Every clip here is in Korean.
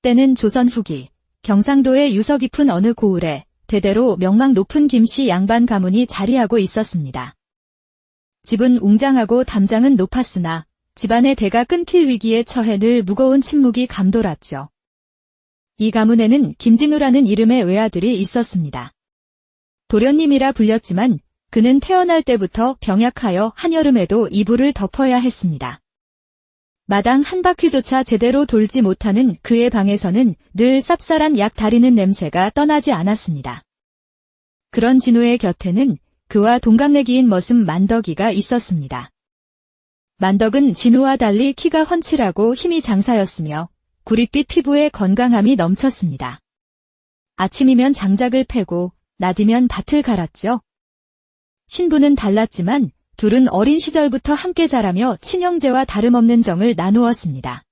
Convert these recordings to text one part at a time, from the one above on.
때는 조선 후기 경상도의 유서 깊은 어느 고을에 대대로 명망 높은 김씨 양반 가문이 자리하고 있었습니다. 집은 웅장하고 담장은 높았으나 집안의 대가 끊길 위기에 처해 늘 무거운 침묵이 감돌았죠. 이 가문에는 김진우라는 이름의 외아들이 있었습니다. 도련님이라 불렸지만 그는 태어날 때부터 병약하여 한여름에도 이불을 덮어야 했습니다. 마당 한 바퀴조차 제대로 돌지 못하는 그의 방에서는 늘 쌉쌀한 약 다리는 냄새가 떠나지 않았습니다. 그런 진우의 곁에는 그와 동갑내기인 머슴 만덕이가 있었습니다. 만덕은 진우와 달리 키가 훤칠하고 힘이 장사였으며 구릿빛 피부에 건강함이 넘쳤습니다. 아침이면 장작을 패고 낮이면 밭을 갈았죠. 신부는 달랐지만 둘은 어린 시절부터 함께 자라며 친형제와 다름없는 정을 나누었습니다.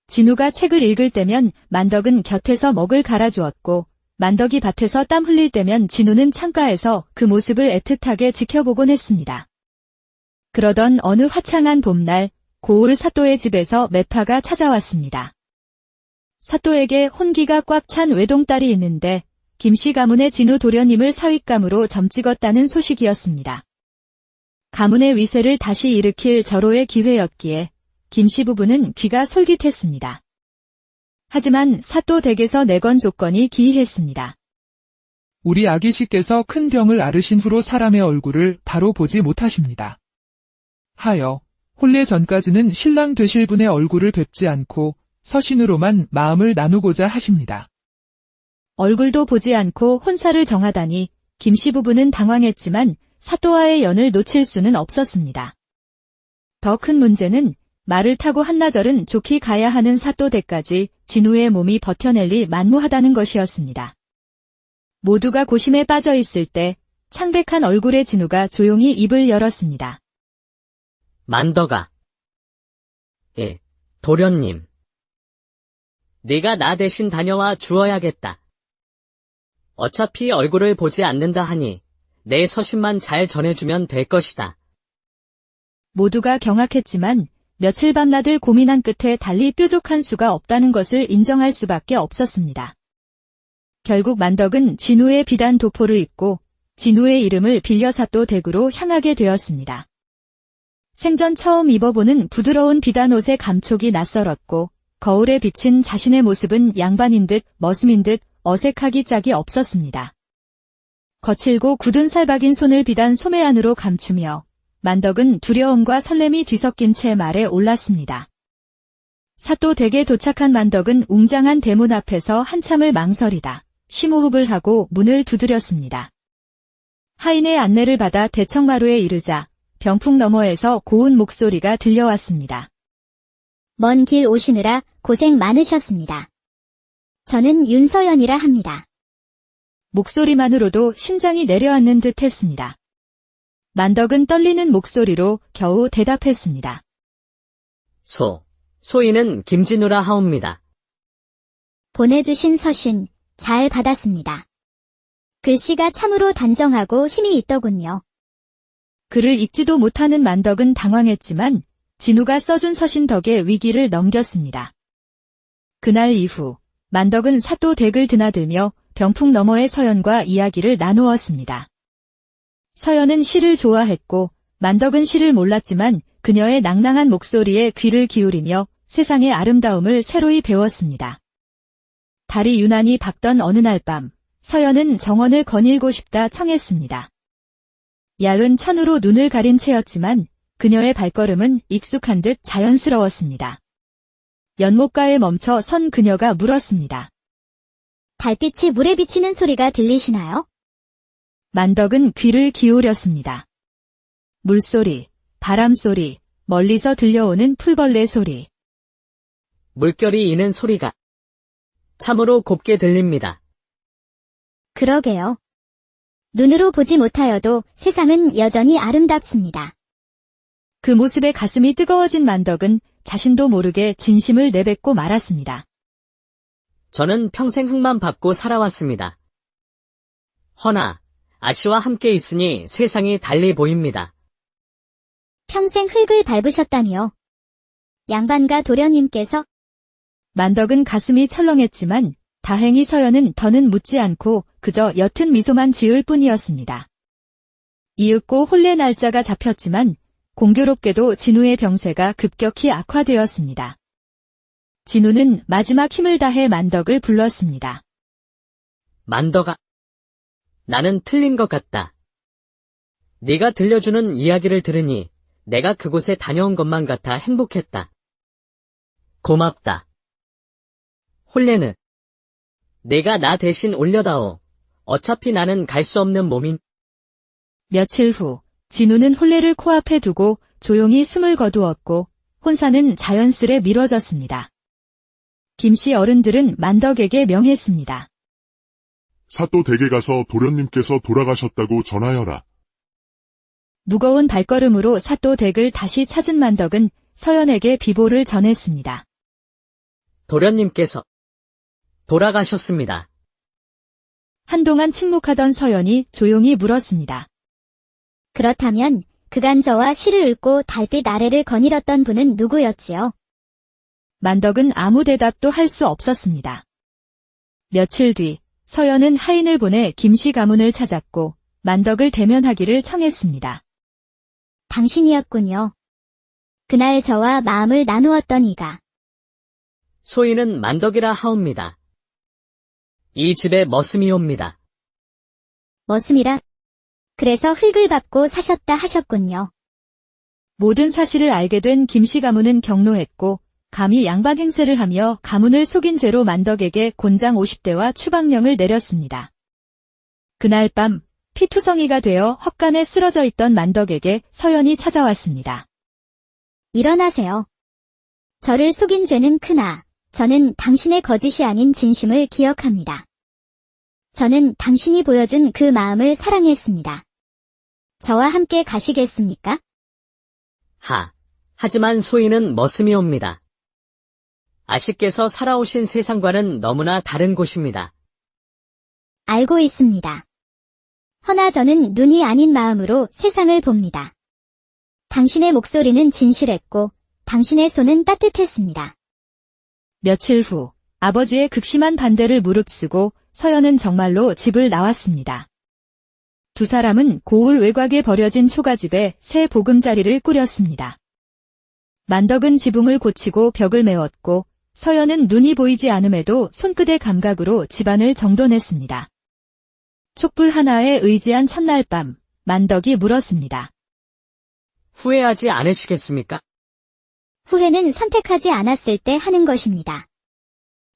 진우가 책을 읽을 때면 만덕은 곁에서 먹을 갈아주었고 만덕이 밭에서 땀 흘릴 때면 진우는 창가에서 그 모습을 애틋하게 지켜보곤 했습니다. 그러던 어느 화창한 봄날 고을 사또의 집에서 매파가 찾아왔습니다. 사또에게 혼기가 꽉 찬 외동딸이 있는데 김씨 가문의 진우 도련님을 사윗감으로 점찍었다는 소식이었습니다. 가문의 위세를 다시 일으킬 절호의 기회였기에 김씨 부부는 귀가 솔깃했습니다. 하지만 사또 댁에서 내건 조건이 기이했습니다. 우리 아기씨께서 큰 병을 앓으신 후로 사람의 얼굴을 바로 보지 못하십니다. 하여 혼례 전까지는 신랑 되실 분의 얼굴을 뵙지 않고 서신으로만 마음을 나누고자 하십니다. 얼굴도 보지 않고 혼사를 정하다니 김씨 부부는 당황했지만 사또와의 연을 놓칠 수는 없었습니다. 더 큰 문제는 말을 타고 한나절은 좋게 가야 하는 사또 댁까지 진우의 몸이 버텨낼 리 만무하다는 것이었습니다. 모두가 고심에 빠져 있을 때 창백한 얼굴의 진우가 조용히 입을 열었습니다. 만덕아. 예, 도련님. 네가 나 대신 다녀와 주어야겠다. 어차피 얼굴을 보지 않는다 하니 내 서신만 잘 전해주면 될 것이다. 모두가 경악했지만 며칠 밤낮을 고민한 끝에 달리 뾰족한 수가 없다는 것을 인정할 수밖에 없었습니다. 결국 만덕은 진우의 비단 도포를 입고 진우의 이름을 빌려 사또 댁으로 향하게 되었습니다. 생전 처음 입어보는 부드러운 비단 옷의 감촉이 낯설었고 거울에 비친 자신의 모습은 양반인 듯 머슴인 듯 어색하기 짝이 없었습니다. 거칠고 굳은 살박인 손을 비단 소매 안으로 감추며 만덕은 두려움과 설렘이 뒤섞인 채 말에 올랐습니다. 사또 댁에 도착한 만덕은 웅장한 대문 앞에서 한참을 망설이다 심호흡을 하고 문을 두드렸습니다. 하인의 안내를 받아 대청마루에 이르자 병풍 너머에서 고운 목소리가 들려왔습니다. 먼 길 오시느라 고생 많으셨습니다. 저는 윤서연이라 합니다. 목소리만으로도 심장이 내려앉는 듯 했습니다. 만덕은 떨리는 목소리로 겨우 대답했습니다. 소인은 김진우라 하옵니다. 보내주신 서신 잘 받았습니다. 글씨가 참으로 단정하고 힘이 있더군요. 글을 읽지도 못하는 만덕은 당황했지만 진우가 써준 서신 덕에 위기를 넘겼습니다. 그날 이후 만덕은 사또 댁을 드나들며 병풍 너머의 서연과 이야기를 나누었습니다. 서연은 시를 좋아했고 만덕은 시를 몰랐지만 그녀의 낭낭한 목소리에 귀를 기울이며 세상의 아름다움을 새로이 배웠습니다. 달이 유난히 밝던 어느 날 밤 서연은 정원을 거닐고 싶다 청했습니다. 야은 천으로 눈을 가린 채였지만 그녀의 발걸음은 익숙한 듯 자연스러웠습니다. 연못가에 멈춰 선 그녀가 물었습니다. 달빛이 물에 비치는 소리가 들리시나요? 만덕은 귀를 기울였습니다. 물소리, 바람소리, 멀리서 들려오는 풀벌레 소리. 물결이 이는 소리가 참으로 곱게 들립니다. 그러게요. 눈으로 보지 못하여도 세상은 여전히 아름답습니다. 그 모습에 가슴이 뜨거워진 만덕은 자신도 모르게 진심을 내뱉고 말았습니다. 저는 평생 흙만 밟고 살아왔습니다. 허나 아씨와 함께 있으니 세상이 달리 보입니다. 평생 흙을 밟으셨다니요. 양반과 도련님께서 만덕은 가슴이 철렁했지만 다행히 서연은 더는 묻지 않고 그저 옅은 미소만 지을 뿐이었습니다. 이윽고 혼례 날짜가 잡혔지만 공교롭게도 진우의 병세가 급격히 악화되었습니다. 진우는 마지막 힘을 다해 만덕을 불렀습니다. 만덕아, 나는 틀린 것 같다. 네가 들려주는 이야기를 들으니 내가 그곳에 다녀온 것만 같아 행복했다. 고맙다. 혼례는 네가 나 대신 올려다오. 어차피 나는 갈 수 없는 몸인. 며칠 후 진우는 혼례를 코앞에 두고 조용히 숨을 거두었고 혼사는 자연스레 미뤄졌습니다. 김씨 어른들은 만덕에게 명했습니다. 사또 댁에 가서 도련님께서 돌아가셨다고 전하여라. 무거운 발걸음으로 사또 댁을 다시 찾은 만덕은 서연에게 비보를 전했습니다. 도련님께서 돌아가셨습니다. 한동안 침묵하던 서연이 조용히 물었습니다. 그렇다면 그간 저와 시를 읊고 달빛 아래를 거닐었던 분은 누구였지요? 만덕은 아무 대답도 할 수 없었습니다. 며칠 뒤 서연은 하인을 보내 김씨 가문을 찾았고 만덕을 대면하기를 청했습니다. 당신이었군요. 그날 저와 마음을 나누었던 이가. 소인은 만덕이라 하옵니다. 이 집의 머슴이옵니다. 머슴이라. 그래서 흙을 밟고 사셨다 하셨군요. 모든 사실을 알게 된 김씨 가문은 경로했고 감히 양반 행세를 하며 가문을 속인 죄로 만덕에게 곤장 50대와 추방령을 내렸습니다. 그날 밤 피투성이가 되어 헛간에 쓰러져 있던 만덕에게 서연이 찾아왔습니다. 일어나세요. 저를 속인 죄는 크나 저는 당신의 거짓이 아닌 진심을 기억합니다. 저는 당신이 보여준 그 마음을 사랑했습니다. 저와 함께 가시겠습니까? 하지만 소인은 머슴이옵니다. 아씨께서 살아오신 세상과는 너무나 다른 곳입니다. 알고 있습니다. 허나 저는 눈이 아닌 마음으로 세상을 봅니다. 당신의 목소리는 진실했고 당신의 손은 따뜻했습니다. 며칠 후 아버지의 극심한 반대를 무릅쓰고 서연은 정말로 집을 나왔습니다. 두 사람은 고을 외곽에 버려진 초가집에 새 보금자리를 꾸렸습니다. 만덕은 지붕을 고치고 벽을 메웠고 서연은 눈이 보이지 않음에도 손끝의 감각으로 집안을 정돈했습니다. 촛불 하나에 의지한 첫날 밤 만덕이 물었습니다. 후회하지 않으시겠습니까? 후회는 선택하지 않았을 때 하는 것입니다.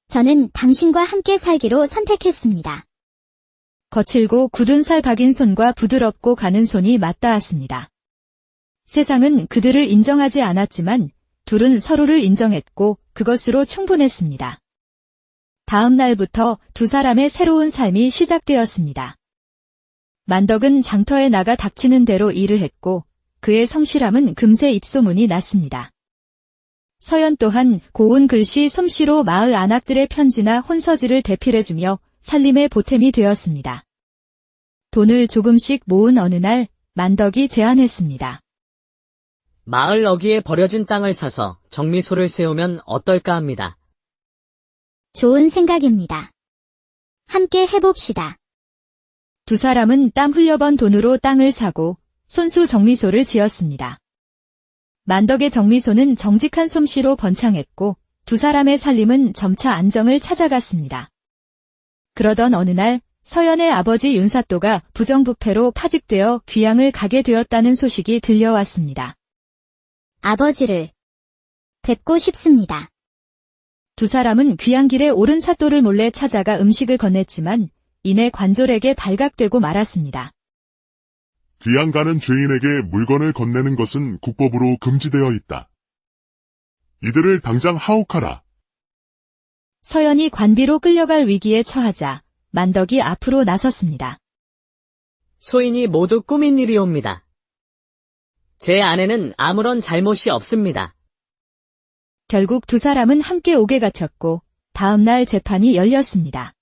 저는 당신과 함께 살기로 선택했습니다. 거칠고 굳은 살 박인 손과 부드럽고 가는 손이 맞닿았습니다. 세상은 그들을 인정하지 않았지만 둘은 서로를 인정했고 그것으로 충분했습니다. 다음 날부터 두 사람의 새로운 삶이 시작되었습니다. 만덕은 장터에 나가 닥치는 대로 일을 했고 그의 성실함은 금세 입소문이 났습니다. 서연 또한 고운 글씨 솜씨로 마을 안악들의 편지나 혼서지를 대필해주며 살림의 보탬이 되었습니다. 돈을 조금씩 모은 어느 날 만덕이 제안했습니다. 마을 어귀에 버려진 땅을 사서 정미소를 세우면 어떨까 합니다. 좋은 생각입니다. 함께 해봅시다. 두 사람은 땀 흘려번 돈으로 땅을 사고 손수 정미소를 지었습니다. 만덕의 정미소는 정직한 솜씨로 번창했고 두 사람의 살림은 점차 안정을 찾아갔습니다. 그러던 어느 날 서연의 아버지 윤사또가 부정부패로 파직되어 귀양을 가게 되었다는 소식이 들려왔습니다. 아버지를 뵙고 싶습니다. 두 사람은 귀양길에 오른 사또를 몰래 찾아가 음식을 건넸지만 이내 관졸에게 발각되고 말았습니다. 귀양 가는 죄인에게 물건을 건네는 것은 국법으로 금지되어 있다. 이들을 당장 하옥하라. 서연이 관비로 끌려갈 위기에 처하자 만덕이 앞으로 나섰습니다. 소인이 모두 꾸민 일이옵니다. 제 아내는 아무런 잘못이 없습니다. 결국 두 사람은 함께 옥에 갇혔고 다음 날 재판이 열렸습니다.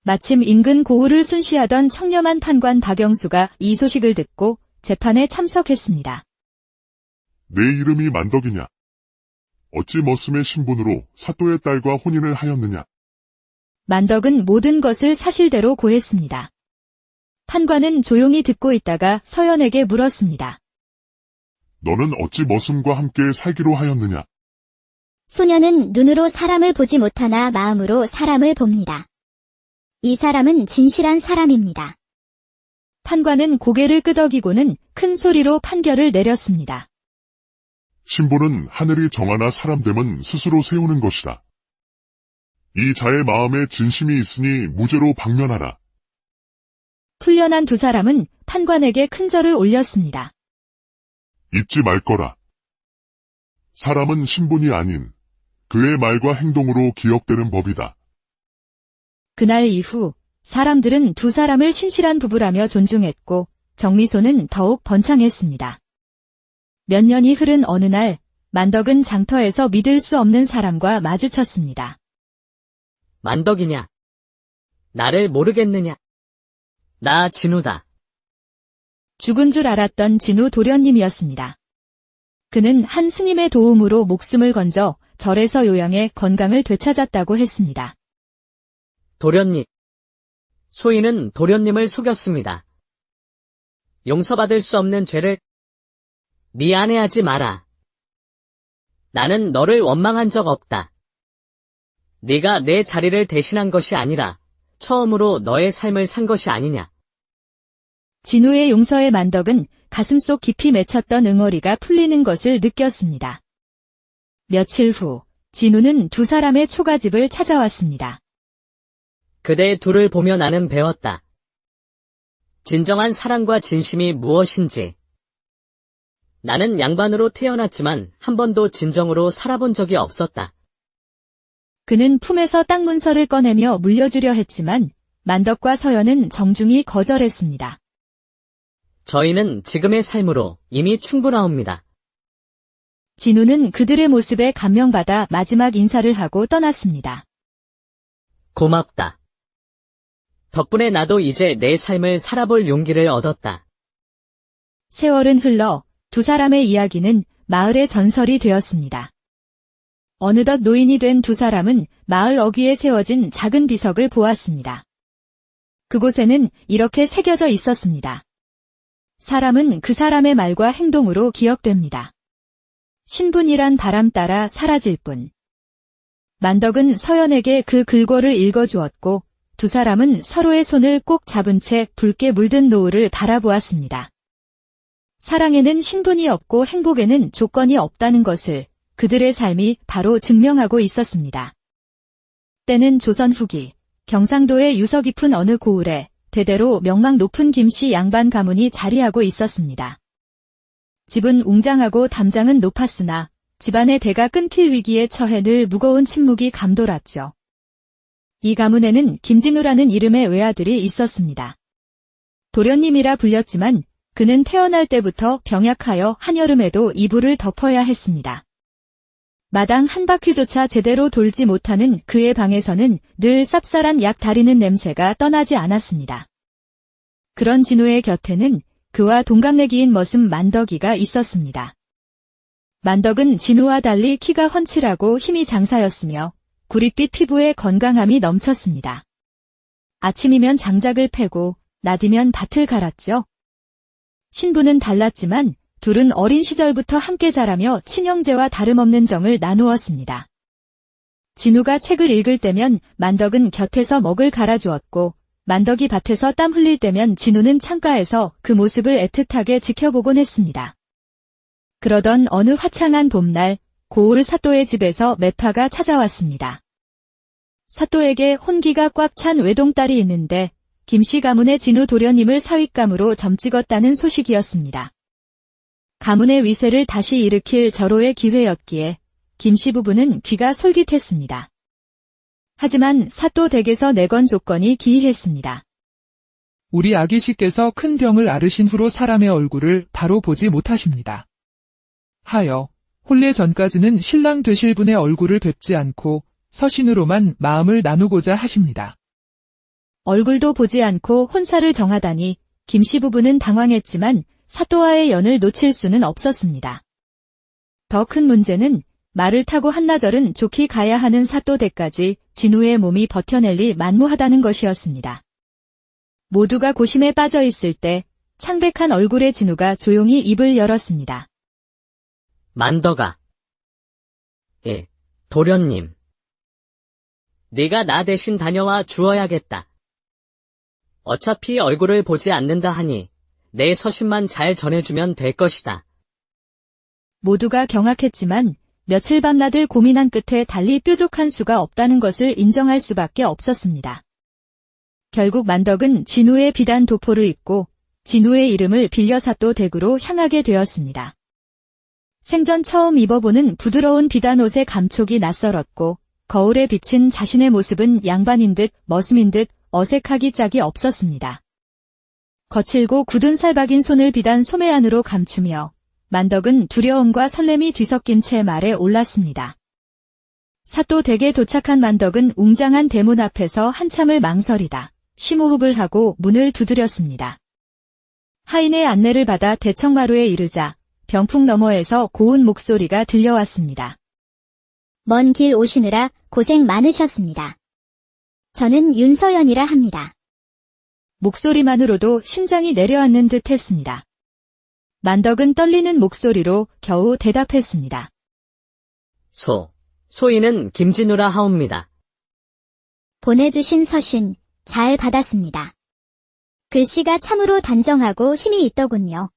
마침 인근 고을을 순시하던 청렴한 판관 박영수가 이 소식을 듣고 재판에 참석했습니다. 내 이름이 만덕이냐? 어찌 머슴의 신분으로 사또의 딸과 혼인을 하였느냐? 만덕은 모든 것을 사실대로 고했습니다. 판관은 조용히 듣고 있다가 서연에게 물었습니다. 너는 어찌 머슴과 함께 살기로 하였느냐? 소녀는 눈으로 사람을 보지 못하나 마음으로 사람을 봅니다. 이 사람은 진실한 사람입니다. 판관은 고개를 끄덕이고는 큰 소리로 판결을 내렸습니다. 신분은 하늘이 정하나 사람됨은 스스로 세우는 것이다. 이 자의 마음에 진심이 있으니 무죄로 방면하라. 풀려난 두 사람은 판관에게 큰 절을 올렸습니다. 잊지 말 거라. 사람은 신분이 아닌 그의 말과 행동으로 기억되는 법이다. 그날 이후 사람들은 두 사람을 신실한 부부라며 존중했고 정미소는 더욱 번창했습니다. 몇 년이 흐른 어느 날 만덕은 장터에서 믿을 수 없는 사람과 마주쳤습니다. 만덕이냐? 나를 모르겠느냐? 나 진우다. 죽은 줄 알았던 진우 도련님이었습니다. 그는 한 스님의 도움으로 목숨을 건져 절에서 요양해 건강을 되찾았다고 했습니다. 도련님. 소인은 도련님을 속였습니다. 용서받을 수 없는 죄를 미안해하지 마라. 나는 너를 원망한 적 없다. 네가 내 자리를 대신한 것이 아니라 처음으로 너의 삶을 산 것이 아니냐. 진우의 용서에 만덕은 가슴속 깊이 맺혔던 응어리가 풀리는 것을 느꼈습니다. 며칠 후 진우는 두 사람의 초가집을 찾아왔습니다. 그대 둘을 보며 나는 배웠다. 진정한 사랑과 진심이 무엇인지. 나는 양반으로 태어났지만 한 번도 진정으로 살아본 적이 없었다. 그는 품에서 땅 문서를 꺼내며 물려주려 했지만 만덕과 서연은 정중히 거절했습니다. 저희는 지금의 삶으로 이미 충분하옵니다. 진우는 그들의 모습에 감명받아 마지막 인사를 하고 떠났습니다. 고맙다. 덕분에 나도 이제 내 삶을 살아볼 용기를 얻었다. 세월은 흘러 두 사람의 이야기는 마을의 전설이 되었습니다. 어느덧 노인이 된 두 사람은 마을 어귀에 세워진 작은 비석을 보았습니다. 그곳에는 이렇게 새겨져 있었습니다. 사람은 그 사람의 말과 행동으로 기억됩니다. 신분이란 바람 따라 사라질 뿐. 만덕은 서연에게 그 글꼴을 읽어주었고 두 사람은 서로의 손을 꼭 잡은 채 붉게 물든 노을을 바라보았습니다. 사랑에는 신분이 없고 행복에는 조건이 없다는 것을 그들의 삶이 바로 증명하고 있었습니다. 때는 조선 후기 경상도의 유서 깊은 어느 고을에 대대로 명망 높은 김씨 양반 가문이 자리하고 있었습니다. 집은 웅장하고 담장은 높았으나 집안의 대가 끊길 위기에 처해 늘 무거운 침묵이 감돌았죠. 이 가문에는 김진우라는 이름의 외아들이 있었습니다. 도련님이라 불렸지만 그는 태어날 때부터 병약하여 한여름에도 이불을 덮어야 했습니다. 마당 한 바퀴조차 제대로 돌지 못하는 그의 방에서는 늘 쌉쌀한 약 다리는 냄새가 떠나지 않았습니다. 그런 진우의 곁에는 그와 동갑내기인 머슴 만덕이가 있었습니다. 만덕은 진우와 달리 키가 훤칠하고 힘이 장사였으며 구릿빛 피부에 건강함이 넘쳤습니다. 아침이면 장작을 패고 낮이면 밭을 갈았죠. 신분은 달랐지만 둘은 어린 시절부터 함께 자라며 친형제와 다름없는 정을 나누었습니다. 진우가 책을 읽을 때면 만덕은 곁에서 먹을 갈아주었고 만덕이 밭에서 땀 흘릴 때면 진우는 창가에서 그 모습을 애틋하게 지켜보곤 했습니다. 그러던 어느 화창한 봄날 고을 사또의 집에서 매파가 찾아왔습니다. 사또에게 혼기가 꽉 찬 외동딸이 있는데 김씨 가문의 진우 도련님을 사윗감으로 점찍었다는 소식이었습니다. 가문의 위세를 다시 일으킬 절호의 기회였기에 김씨 부부는 귀가 솔깃했습니다. 하지만 사또 댁에서 내건 조건이 기이했습니다. 우리 아기씨께서 큰 병을 앓으신 후로 사람의 얼굴을 바로 보지 못하십니다. 하여 혼례 전까지는 신랑 되실 분의 얼굴을 뵙지 않고 서신으로만 마음을 나누고자 하십니다. 얼굴도 보지 않고 혼사를 정하다니 김씨 부부는 당황했지만 사또와의 연을 놓칠 수는 없었습니다. 더 큰 문제는 말을 타고 한나절은 좋게 가야 하는 사또댁까지 진우의 몸이 버텨낼리 만무하다는 것이었습니다. 모두가 고심에 빠져 있을 때 창백한 얼굴의 진우가 조용히 입을 열었습니다. 만덕아. 예, 도련님. 네가 나 대신 다녀와 주어야겠다. 어차피 얼굴을 보지 않는다 하니 내 서신만 잘 전해주면 될 것이다. 모두가 경악했지만 며칠 밤낮을 고민한 끝에 달리 뾰족한 수가 없다는 것을 인정할 수밖에 없었습니다. 결국 만덕은 진우의 비단 도포를 입고 진우의 이름을 빌려 사또댁으로 향하게 되었습니다. 생전 처음 입어보는 부드러운 비단 옷에 감촉이 낯설었고 거울에 비친 자신의 모습은 양반인 듯 머슴인 듯 어색하기 짝이 없었습니다. 거칠고 굳은 살박인 손을 비단 소매 안으로 감추며 만덕은 두려움과 설렘이 뒤섞인 채 말에 올랐습니다. 사또댁에 도착한 만덕은 웅장한 대문 앞에서 한참을 망설이다 심호흡을 하고 문을 두드렸습니다. 하인의 안내를 받아 대청마루에 이르자 병풍 너머에서 고운 목소리가 들려왔습니다. 먼 길 오시느라 고생 많으셨습니다. 저는 윤서연이라 합니다. 목소리만으로도 심장이 내려앉는 듯 했습니다. 만덕은 떨리는 목소리로 겨우 대답했습니다. 소인은 김진우라 하옵니다. 보내주신 서신 잘 받았습니다. 글씨가 참으로 단정하고 힘이 있더군요.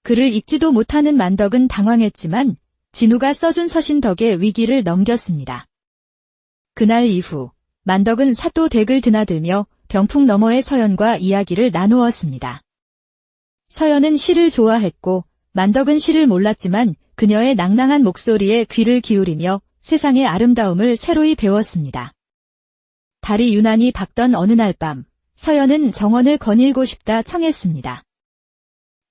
글을 읽지도 못하는 만덕은 당황했지만 진우가 써준 서신 덕에 위기를 넘겼습니다. 그날 이후 만덕은 사또댁을 드나들며 병풍 너머의 서연과 이야기를 나누었습니다. 서연은 시를 좋아했고 만덕은 시를 몰랐지만 그녀의 낭낭한 목소리에 귀를 기울이며 세상의 아름다움을 새로이 배웠습니다. 달이 유난히 밝던 어느 날 밤 서연은 정원을 거닐고 싶다 청했습니다.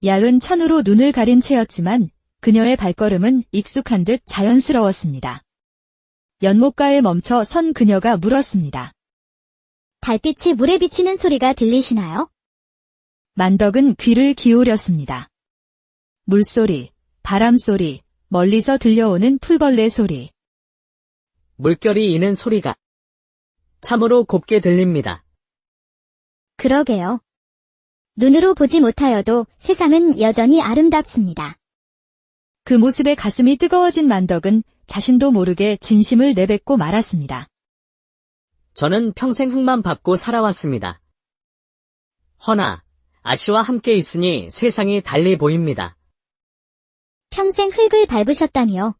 야은 천으로 눈을 가린 채였지만 그녀의 발걸음은 익숙한 듯 자연스러웠습니다. 연못가에 멈춰 선 그녀가 물었습니다. 달빛이 물에 비치는 소리가 들리시나요? 만덕은 귀를 기울였습니다. 물소리, 바람소리, 멀리서 들려오는 풀벌레 소리. 물결이 이는 소리가 참으로 곱게 들립니다. 그러게요. 눈으로 보지 못하여도 세상은 여전히 아름답습니다. 그 모습에 가슴이 뜨거워진 만덕은 자신도 모르게 진심을 내뱉고 말았습니다. 저는 평생 흙만 밟고 살아왔습니다. 허나 아씨와 함께 있으니 세상이 달리 보입니다. 평생 흙을 밟으셨다니요.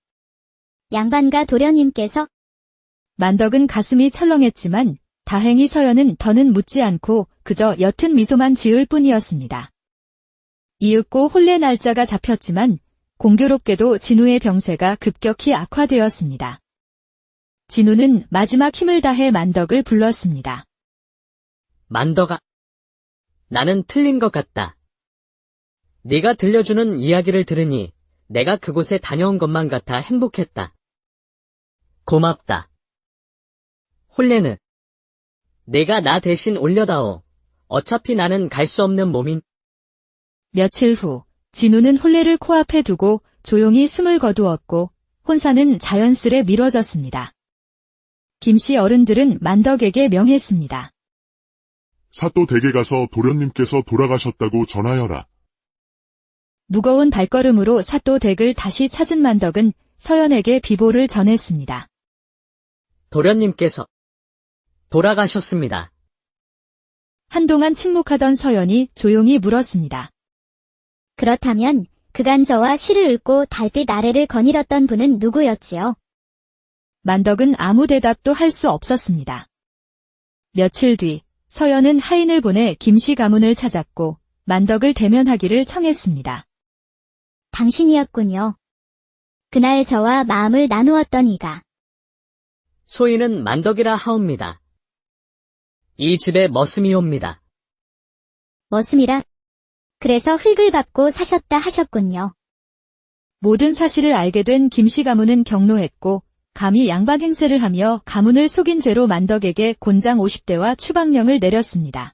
양반과 도련님께서 만덕은 가슴이 철렁했지만 다행히 서연은 더는 묻지 않고 그저 옅은 미소만 지을 뿐이었습니다. 이윽고 혼례 날짜가 잡혔지만 공교롭게도 진우의 병세가 급격히 악화되었습니다. 진우는 마지막 힘을 다해 만덕을 불렀습니다. 만덕아, 나는 틀린 것 같다. 네가 들려주는 이야기를 들으니 내가 그곳에 다녀온 것만 같아 행복했다. 고맙다. 혼례는 내가 나 대신 올려다오. 어차피 나는 갈 수 없는 몸인. 며칠 후 진우는 혼례를 코앞에 두고 조용히 숨을 거두었고 혼사는 자연스레 미뤄졌습니다. 김씨 어른들은 만덕에게 명했습니다. 사또댁에 가서 도련님께서 돌아가셨다고 전하여라. 무거운 발걸음으로 사또댁을 다시 찾은 만덕은 서연에게 비보를 전했습니다. 도련님께서 돌아가셨습니다. 한동안 침묵하던 서연이 조용히 물었습니다. 그렇다면 그간 저와 시를 읽고 달빛 아래를 거닐었던 분은 누구였지요? 만덕은 아무 대답도 할 수 없었습니다. 며칠 뒤 서연은 하인을 보내 김씨 가문을 찾았고 만덕을 대면하기를 청했습니다. 당신이었군요. 그날 저와 마음을 나누었던 이가. 소인은 만덕이라 하옵니다. 이 집의 머슴이옵니다. 머슴이라. 그래서 흙을 밟고 사셨다 하셨군요. 모든 사실을 알게 된 김씨 가문은 경로했고 감히 양반 행세를 하며 가문을 속인 죄로 만덕에게 곤장 50대와 추방령을 내렸습니다.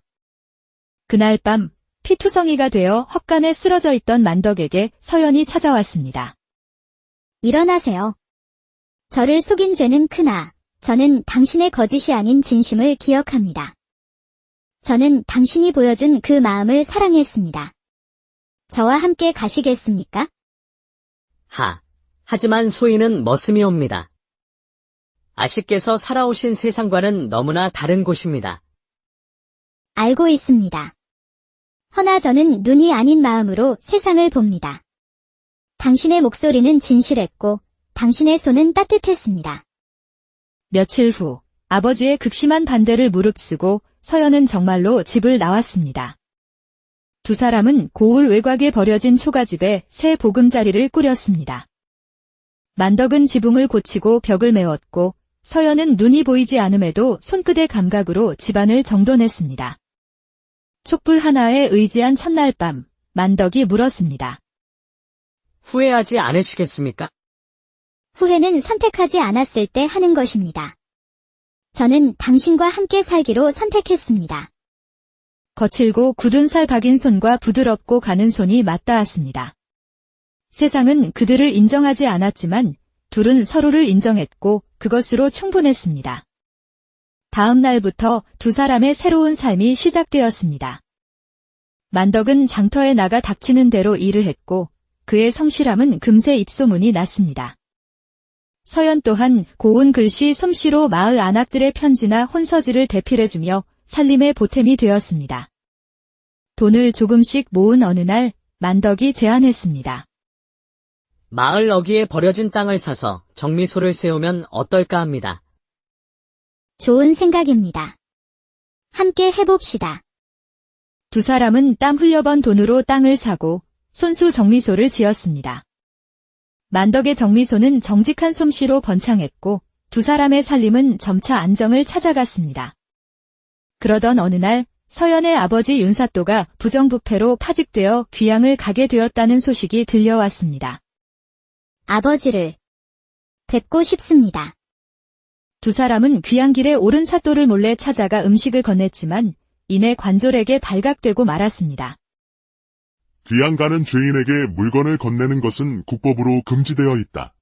그날 밤 피투성이가 되어 헛간에 쓰러져 있던 만덕에게 서연이 찾아왔습니다. 일어나세요. 저를 속인 죄는 크나 저는 당신의 거짓이 아닌 진심을 기억합니다. 저는 당신이 보여준 그 마음을 사랑했습니다. 저와 함께 가시겠습니까? 하지만 소희는 머슴이옵니다. 아씨께서 살아오신 세상과는 너무나 다른 곳입니다. 알고 있습니다. 허나 저는 눈이 아닌 마음으로 세상을 봅니다. 당신의 목소리는 진실했고 당신의 손은 따뜻했습니다. 며칠 후 아버지의 극심한 반대를 무릅쓰고 서연은 정말로 집을 나왔습니다. 두 사람은 고을 외곽에 버려진 초가집에 새 보금자리를 꾸렸습니다. 만덕은 지붕을 고치고 벽을 메웠고 서연은 눈이 보이지 않음에도 손끝의 감각으로 집안을 정돈했습니다. 촛불 하나에 의지한 첫날 밤, 만덕이 물었습니다. 후회하지 않으시겠습니까? 후회는 선택하지 않았을 때 하는 것입니다. 저는 당신과 함께 살기로 선택했습니다. 거칠고 굳은 살 박인 손과 부드럽고 가는 손이 맞닿았습니다. 세상은 그들을 인정하지 않았지만 둘은 서로를 인정했고 그것으로 충분했습니다. 다음 날부터 두 사람의 새로운 삶이 시작되었습니다. 만덕은 장터에 나가 닥치는 대로 일을 했고 그의 성실함은 금세 입소문이 났습니다. 서연 또한 고운 글씨 솜씨로 마을 안악들의 편지나 혼서지를 대필해주며 살림의 보탬이 되었습니다. 돈을 조금씩 모은 어느 날 만덕이 제안했습니다. 마을 어귀에 버려진 땅을 사서 정미소를 세우면 어떨까 합니다. 좋은 생각입니다. 함께 해봅시다. 두 사람은 땀 흘려번 돈으로 땅을 사고 손수 정미소를 지었습니다. 만덕의 정미소는 정직한 솜씨로 번창했고 두 사람의 살림은 점차 안정을 찾아갔습니다. 그러던 어느 날 서연의 아버지 윤사또가 부정부패로 파직되어 귀양을 가게 되었다는 소식이 들려왔습니다. 아버지를 뵙고 싶습니다. 두 사람은 귀양길에 오른 사또를 몰래 찾아가 음식을 건넸지만 이내 관졸에게 발각되고 말았습니다. 귀양 가는 죄인에게 물건을 건네는 것은 국법으로 금지되어 있다.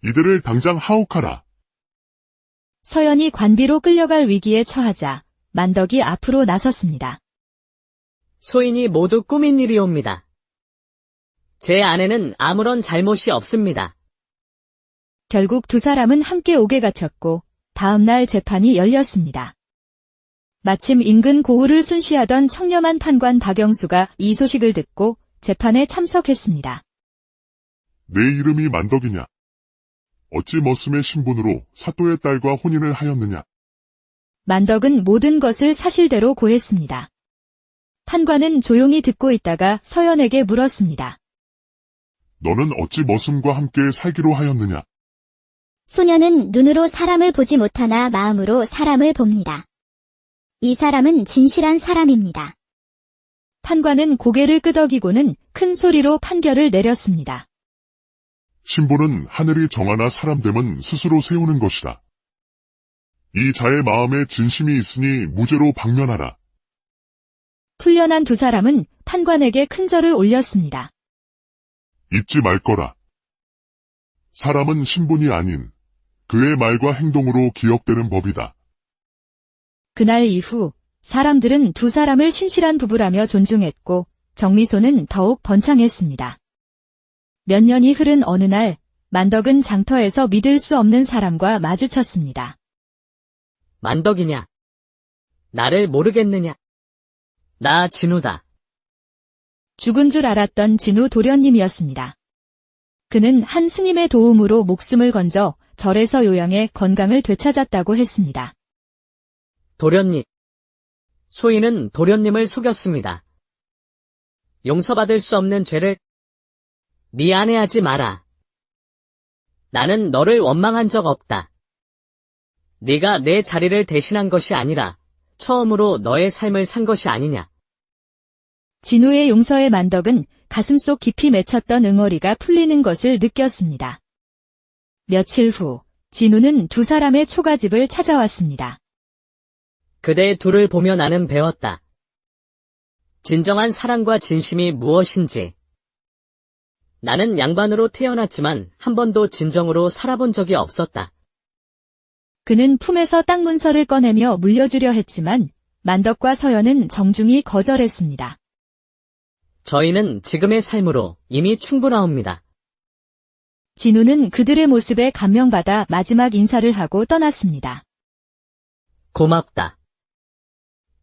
이들을 당장 하옥하라. 서연이 관비로 끌려갈 위기에 처하자 만덕이 앞으로 나섰습니다. 소인이 모두 꾸민 일이옵니다. 제 아내는 아무런 잘못이 없습니다. 결국 두 사람은 함께 옥에 갇혔고 다음 날 재판이 열렸습니다. 마침 인근 고을을 순시하던 청렴한 판관 박영수가 이 소식을 듣고 재판에 참석했습니다. 내 이름이 만덕이냐? 어찌 머슴의 신분으로 사또의 딸과 혼인을 하였느냐? 만덕은 모든 것을 사실대로 고했습니다. 판관은 조용히 듣고 있다가 서연에게 물었습니다. 너는 어찌 머슴과 함께 살기로 하였느냐? 소녀는 눈으로 사람을 보지 못하나 마음으로 사람을 봅니다. 이 사람은 진실한 사람입니다. 판관은 고개를 끄덕이고는 큰 소리로 판결을 내렸습니다. 신분은 하늘이 정하나 사람됨은 스스로 세우는 것이다. 이 자의 마음에 진심이 있으니 무죄로 방면하라. 풀려난 두 사람은 판관에게 큰 절을 올렸습니다. 잊지 말 거라. 사람은 신분이 아닌 그의 말과 행동으로 기억되는 법이다. 그날 이후 사람들은 두 사람을 신실한 부부라며 존중했고 정미소는 더욱 번창했습니다. 몇 년이 흐른 어느 날 만덕은 장터에서 믿을 수 없는 사람과 마주쳤습니다. 만덕이냐? 나를 모르겠느냐? 나 진우다. 죽은 줄 알았던 진우 도련님이었습니다. 그는 한 스님의 도움으로 목숨을 건져 절에서 요양해 건강을 되찾았다고 했습니다. 도련님. 소인은 도련님을 속였습니다. 용서받을 수 없는 죄를 미안해하지 마라. 나는 너를 원망한 적 없다. 네가 내 자리를 대신한 것이 아니라 처음으로 너의 삶을 산 것이 아니냐. 진우의 용서에 만덕은 가슴속 깊이 맺혔던 응어리가 풀리는 것을 느꼈습니다. 며칠 후 진우는 두 사람의 초가집을 찾아왔습니다. 그대 둘을 보며 나는 배웠다. 진정한 사랑과 진심이 무엇인지. 나는 양반으로 태어났지만 한 번도 진정으로 살아본 적이 없었다. 그는 품에서 땅 문서를 꺼내며 물려주려 했지만 만덕과 서연은 정중히 거절했습니다. 저희는 지금의 삶으로 이미 충분하옵니다. 진우는 그들의 모습에 감명받아 마지막 인사를 하고 떠났습니다. 고맙다.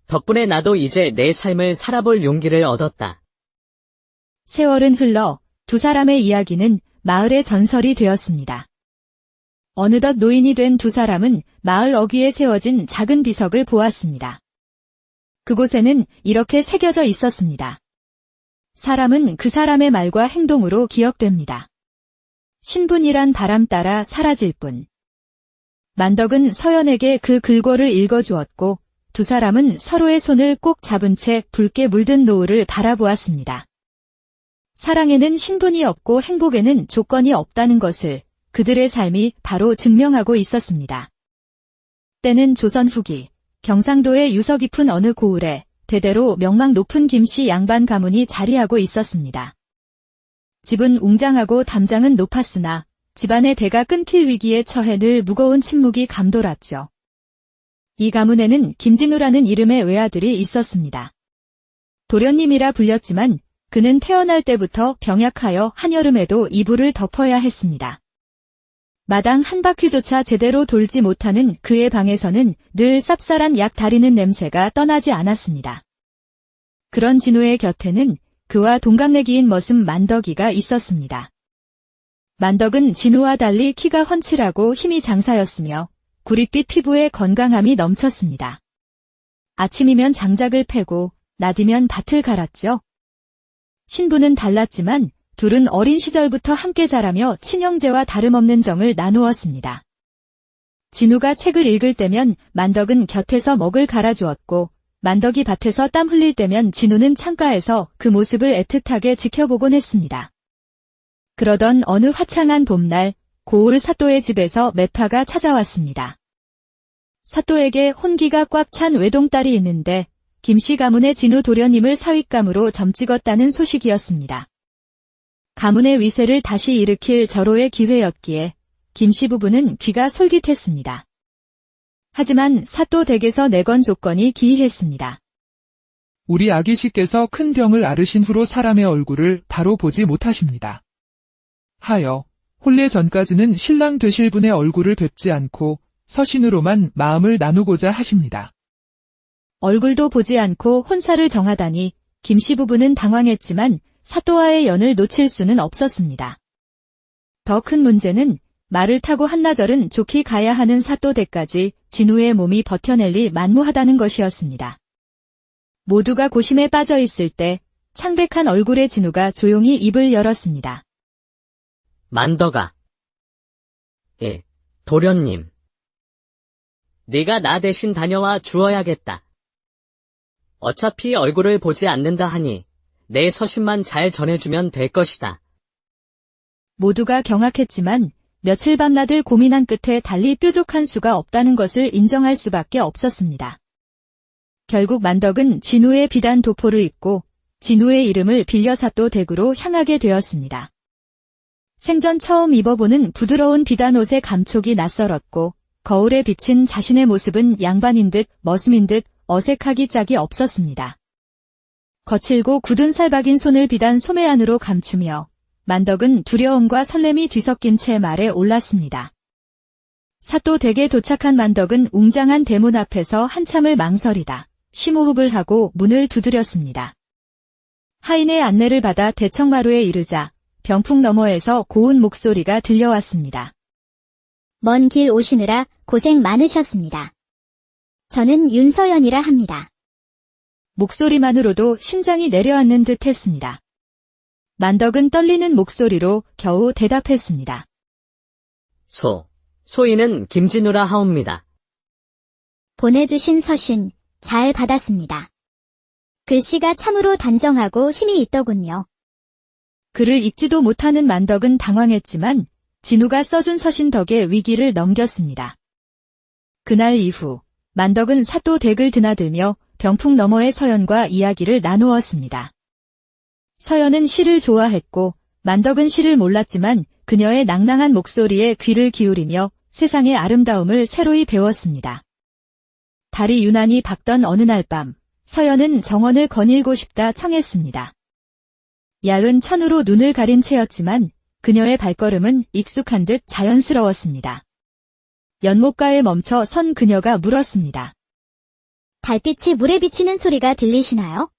덕분에 나도 이제 내 삶을 살아볼 용기를 얻었다. 세월은 흘러 두 사람의 이야기는 마을의 전설이 되었습니다. 어느덧 노인이 된 두 사람은 마을 어귀에 세워진 작은 비석을 보았습니다. 그곳에는 이렇게 새겨져 있었습니다. 사람은 그 사람의 말과 행동으로 기억됩니다. 신분이란 바람 따라 사라질 뿐. 만덕은 서연에게 그 글꼴을 읽어주었고 두 사람은 서로의 손을 꼭 잡은 채 붉게 물든 노을을 바라보았습니다. 사랑에는 신분이 없고 행복에는 조건이 없다는 것을 그들의 삶이 바로 증명하고 있었습니다. 때는 조선 후기, 경상도의 유서 깊은 어느 고을에 대대로 명망 높은 김씨 양반 가문이 자리하고 있었습니다. 집은 웅장하고 담장은 높았으나 집안의 대가 끊길 위기에 처해 늘 무거운 침묵이 감돌았죠. 이 가문에는 김진우라는 이름의 외아들이 있었습니다. 도련님이라 불렸지만 그는 태어날 때부터 병약하여 한여름에도 이불을 덮어야 했습니다. 마당 한 바퀴조차 제대로 돌지 못하는 그의 방에서는 늘 쌉쌀한 약 다리는 냄새가 떠나지 않았습니다. 그런 진우의 곁에는 그와 동갑내기인 머슴 만덕이가 있었습니다. 만덕은 진우와 달리 키가 훤칠하고 힘이 장사였으며 구릿빛 피부에 건강함이 넘쳤습니다. 아침이면 장작을 패고 낮이면 밭을 갈았죠. 신분은 달랐지만 둘은 어린 시절부터 함께 자라며 친형제와 다름없는 정을 나누었습니다. 진우가 책을 읽을 때면 만덕은 곁에서 먹을 갈아주었고 만덕이 밭에서 땀 흘릴 때면 진우는 창가에서 그 모습을 애틋하게 지켜보곤 했습니다. 그러던 어느 화창한 봄날 고을 사또의 집에서 매파가 찾아왔습니다. 사또에게 혼기가 꽉 찬 외동딸이 있는데 김씨 가문의 진우 도련님을 사윗감으로 점찍었다는 소식이었습니다. 가문의 위세를 다시 일으킬 절호의 기회였기에 김씨 부부는 귀가 솔깃했습니다. 하지만 사또 댁에서 내건 조건이 기이했습니다. 우리 아기씨께서 큰 병을 앓으신 후로 사람의 얼굴을 바로 보지 못하십니다. 하여 혼례 전까지는 신랑 되실 분의 얼굴을 뵙지 않고 서신으로만 마음을 나누고자 하십니다. 얼굴도 보지 않고 혼사를 정하다니 김씨 부부는 당황했지만 사또와의 연을 놓칠 수는 없었습니다. 더 큰 문제는 말을 타고 한나절은 좋게 가야 하는 사또 댁까지 진우의 몸이 버텨낼리 만무하다는 것이었습니다. 모두가 고심에 빠져 있을 때 창백한 얼굴의 진우가 조용히 입을 열었습니다. 만덕아. 예, 도련님. 네가 나 대신 다녀와 주어야겠다. 어차피 얼굴을 보지 않는다 하니 내 서신만 잘 전해주면 될 것이다. 모두가 경악했지만 며칠 밤낮을 고민한 끝에 달리 뾰족한 수가 없다는 것을 인정할 수밖에 없었습니다. 결국 만덕은 진우의 비단 도포를 입고 진우의 이름을 빌려 사또 댁으로 향하게 되었습니다. 생전 처음 입어보는 부드러운 비단 옷의 감촉이 낯설었고 거울에 비친 자신의 모습은 양반인 듯 머슴인 듯 어색하기 짝이 없었습니다. 거칠고 굳은 살박인 손을 비단 소매 안으로 감추며 만덕은 두려움과 설렘이 뒤섞인 채 말에 올랐습니다. 사또 댁에 도착한 만덕은 웅장한 대문 앞에서 한참을 망설이다 심호흡을 하고 문을 두드렸습니다. 하인의 안내를 받아 대청마루에 이르자 병풍 너머에서 고운 목소리가 들려왔습니다. 먼 길 오시느라 고생 많으셨습니다. 저는 윤서연이라 합니다. 목소리만으로도 심장이 내려앉는 듯 했습니다. 만덕은 떨리는 목소리로 겨우 대답했습니다. 소인은 김진우라 하옵니다. 보내주신 서신 잘 받았습니다. 글씨가 참으로 단정하고 힘이 있더군요. 글을 읽지도 못하는 만덕은 당황했지만 진우가 써준 서신 덕에 위기를 넘겼습니다. 그날 이후 만덕은 사또 댁을 드나들며 병풍 너머의 서연과 이야기를 나누었습니다. 서연은 시를 좋아했고 만덕은 시를 몰랐지만 그녀의 낭낭한 목소리에 귀를 기울이며 세상의 아름다움을 새로이 배웠습니다. 달이 유난히 밝던 어느 날 밤, 서연은 정원을 거닐고 싶다 청했습니다. 야은 천으로 눈을 가린 채였지만 그녀의 발걸음은 익숙한 듯 자연스러웠습니다. 연못가에 멈춰 선 그녀가 물었습니다. 달빛이 물에 비치는 소리가 들리시나요?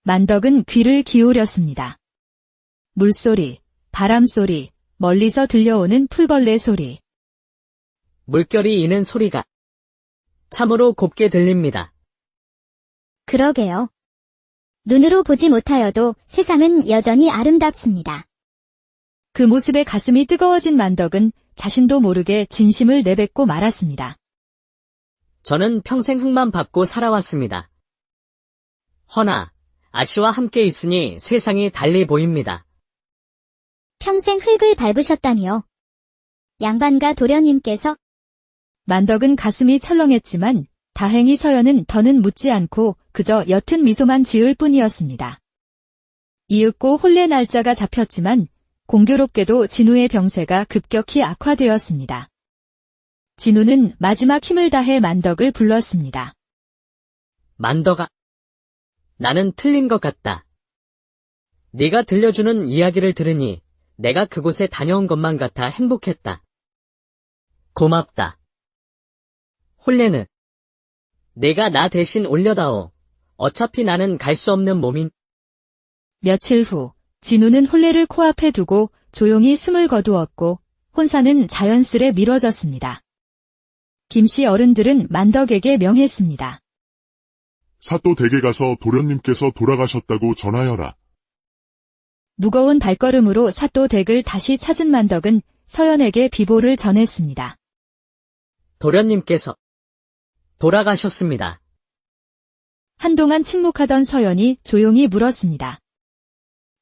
만덕은 귀를 기울였습니다. 물소리, 바람소리, 멀리서 들려오는 풀벌레 소리. 물결이 이는 소리가 참으로 곱게 들립니다. 그러게요. 눈으로 보지 못하여도 세상은 여전히 아름답습니다. 그 모습에 가슴이 뜨거워진 만덕은 자신도 모르게 진심을 내뱉고 말았습니다. 저는 평생 흙만 밟고 살아왔습니다. 허나 아씨와 함께 있으니 세상이 달리 보입니다. 평생 흙을 밟으셨다니요. 양반가 도련님께서 만덕은 가슴이 철렁했지만 다행히 서연은 더는 묻지 않고 그저 옅은 미소만 지을 뿐이었습니다. 이윽고 혼례 날짜가 잡혔지만 공교롭게도 진우의 병세가 급격히 악화되었습니다. 진우는 마지막 힘을 다해 만덕을 불렀습니다. 만덕아, 나는 틀린 것 같다. 네가 들려주는 이야기를 들으니 내가 그곳에 다녀온 것만 같아 행복했다. 고맙다. 혼례는 내가 나 대신 올려다오. 어차피 나는 갈 수 없는 몸인. 며칠 후 진우는 혼례를 코앞에 두고 조용히 숨을 거두었고 혼사는 자연스레 미뤄졌습니다. 김씨 어른들은 만덕에게 명했습니다. 사또 댁에 가서 도련님께서 돌아가셨다고 전하여라. 무거운 발걸음으로 사또 댁을 다시 찾은 만덕은 서연에게 비보를 전했습니다. 도련님께서 돌아가셨습니다. 한동안 침묵하던 서연이 조용히 물었습니다.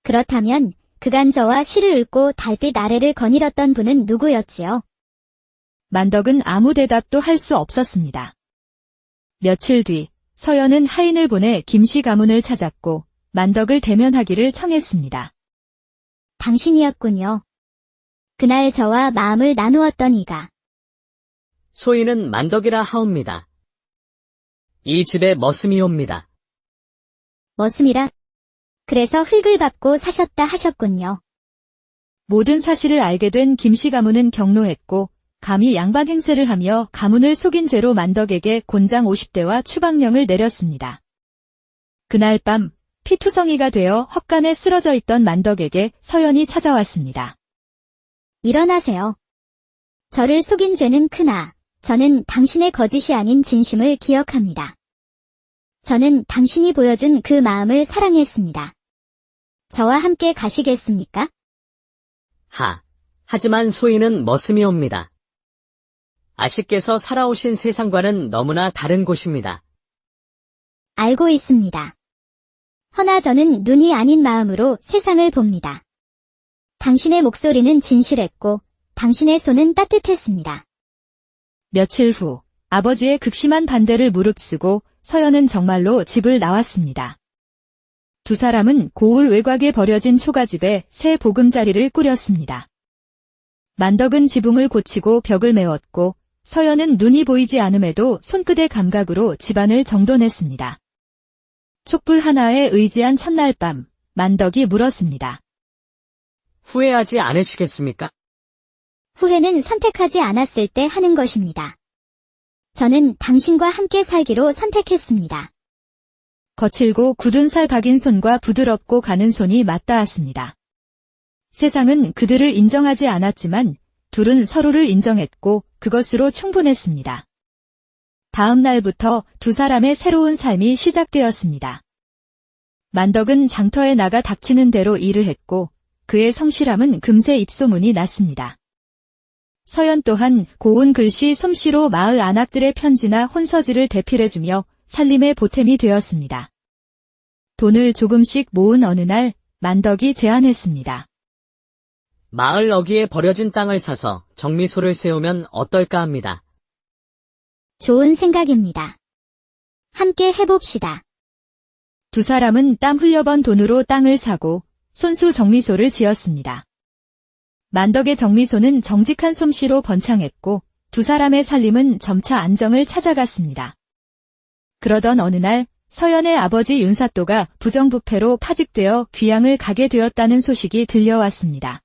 그렇다면 그간 저와 시를 읽고 달빛 아래를 거닐었던 분은 누구였지요? 만덕은 아무 대답도 할 수 없었습니다. 며칠 뒤 서연은 하인을 보내 김씨 가문을 찾았고 만덕을 대면하기를 청했습니다. 당신이었군요. 그날 저와 마음을 나누었던 이가. 소인은 만덕이라 하옵니다. 이 집의 머슴이옵니다. 머슴이라. 그래서 흙을 밟고 사셨다 하셨군요. 모든 사실을 알게 된 김씨 가문은 경로했고 감히 양반 행세를 하며 가문을 속인 죄로 만덕에게 곤장 50대와 추방령을 내렸습니다. 그날 밤 피투성이가 되어 헛간에 쓰러져 있던 만덕에게 서연이 찾아왔습니다. 일어나세요. 저를 속인 죄는 크나 저는 당신의 거짓이 아닌 진심을 기억합니다. 저는 당신이 보여준 그 마음을 사랑했습니다. 저와 함께 가시겠습니까? 하지만 소인은 머슴이옵니다. 아씨께서 살아오신 세상과는 너무나 다른 곳입니다. 알고 있습니다. 허나 저는 눈이 아닌 마음으로 세상을 봅니다. 당신의 목소리는 진실했고 당신의 손은 따뜻했습니다. 며칠 후 아버지의 극심한 반대를 무릅쓰고 서연은 정말로 집을 나왔습니다. 두 사람은 고을 외곽에 버려진 초가집에 새 보금자리를 꾸렸습니다. 만덕은 지붕을 고치고 벽을 메웠고 서연은 눈이 보이지 않음에도 손끝의 감각으로 집안을 정돈했습니다. 촛불 하나에 의지한 첫날 밤, 만덕이 물었습니다. 후회하지 않으시겠습니까? 후회는 선택하지 않았을 때 하는 것입니다. 저는 당신과 함께 살기로 선택했습니다. 거칠고 굳은 살 박인 손과 부드럽고 가는 손이 맞닿았습니다. 세상은 그들을 인정하지 않았지만 둘은 서로를 인정했고 그것으로 충분했습니다. 다음 날부터 두 사람의 새로운 삶이 시작되었습니다. 만덕은 장터에 나가 닥치는 대로 일을 했고 그의 성실함은 금세 입소문이 났습니다. 서연 또한 고운 글씨 솜씨로 마을 안악들의 편지나 혼서지를 대필해주며 살림의 보탬이 되었습니다. 돈을 조금씩 모은 어느 날 만덕이 제안했습니다. 마을 어귀에 버려진 땅을 사서 정미소를 세우면 어떨까 합니다. 좋은 생각입니다. 함께 해봅시다. 두 사람은 땀 흘려번 돈으로 땅을 사고 손수 정미소를 지었습니다. 만덕의 정미소는 정직한 솜씨로 번창했고 두 사람의 살림은 점차 안정을 찾아갔습니다. 그러던 어느 날 서연의 아버지 윤사또가 부정부패로 파직되어 귀양을 가게 되었다는 소식이 들려왔습니다.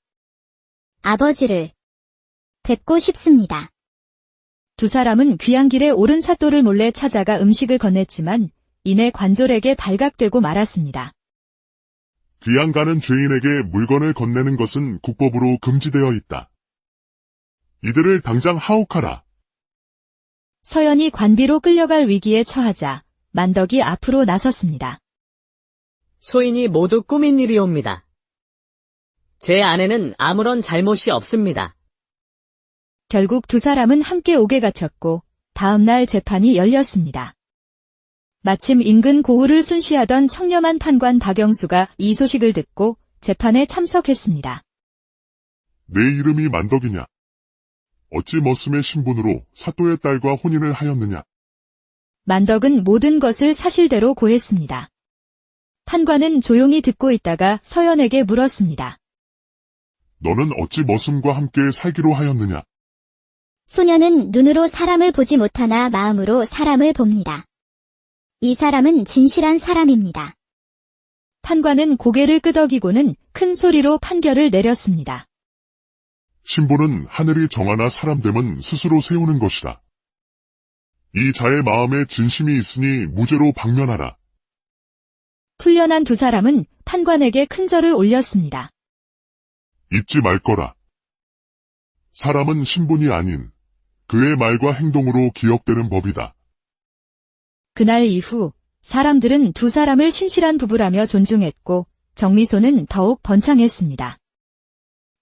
아버지를 뵙고 싶습니다. 두 사람은 귀양길에 오른 사또를 몰래 찾아가 음식을 건넸지만 이내 관졸에게 발각되고 말았습니다. 귀양 가는 죄인에게 물건을 건네는 것은 국법으로 금지되어 있다. 이들을 당장 하옥하라. 서연이 관비로 끌려갈 위기에 처하자 만덕이 앞으로 나섰습니다. 소인이 모두 꾸민 일이옵니다. 제 아내는 아무런 잘못이 없습니다. 결국 두 사람은 함께 옥에 갇혔고 다음 날 재판이 열렸습니다. 마침 인근 고을을 순시하던 청렴한 판관 박영수가 이 소식을 듣고 재판에 참석했습니다. 내 이름이 만덕이냐? 어찌 머슴의 신분으로 사또의 딸과 혼인을 하였느냐? 만덕은 모든 것을 사실대로 고했습니다. 판관은 조용히 듣고 있다가 서연에게 물었습니다. 너는 어찌 머슴과 함께 살기로 하였느냐? 소녀는 눈으로 사람을 보지 못하나 마음으로 사람을 봅니다. 이 사람은 진실한 사람입니다. 판관은 고개를 끄덕이고는 큰 소리로 판결을 내렸습니다. 신분은 하늘이 정하나 사람됨은 스스로 세우는 것이다. 이 자의 마음에 진심이 있으니 무죄로 방면하라. 풀려난 두 사람은 판관에게 큰 절을 올렸습니다. 잊지 말 거라. 사람은 신분이 아닌 그의 말과 행동으로 기억되는 법이다. 그날 이후 사람들은 두 사람을 신실한 부부라며 존중했고 정미소는 더욱 번창했습니다.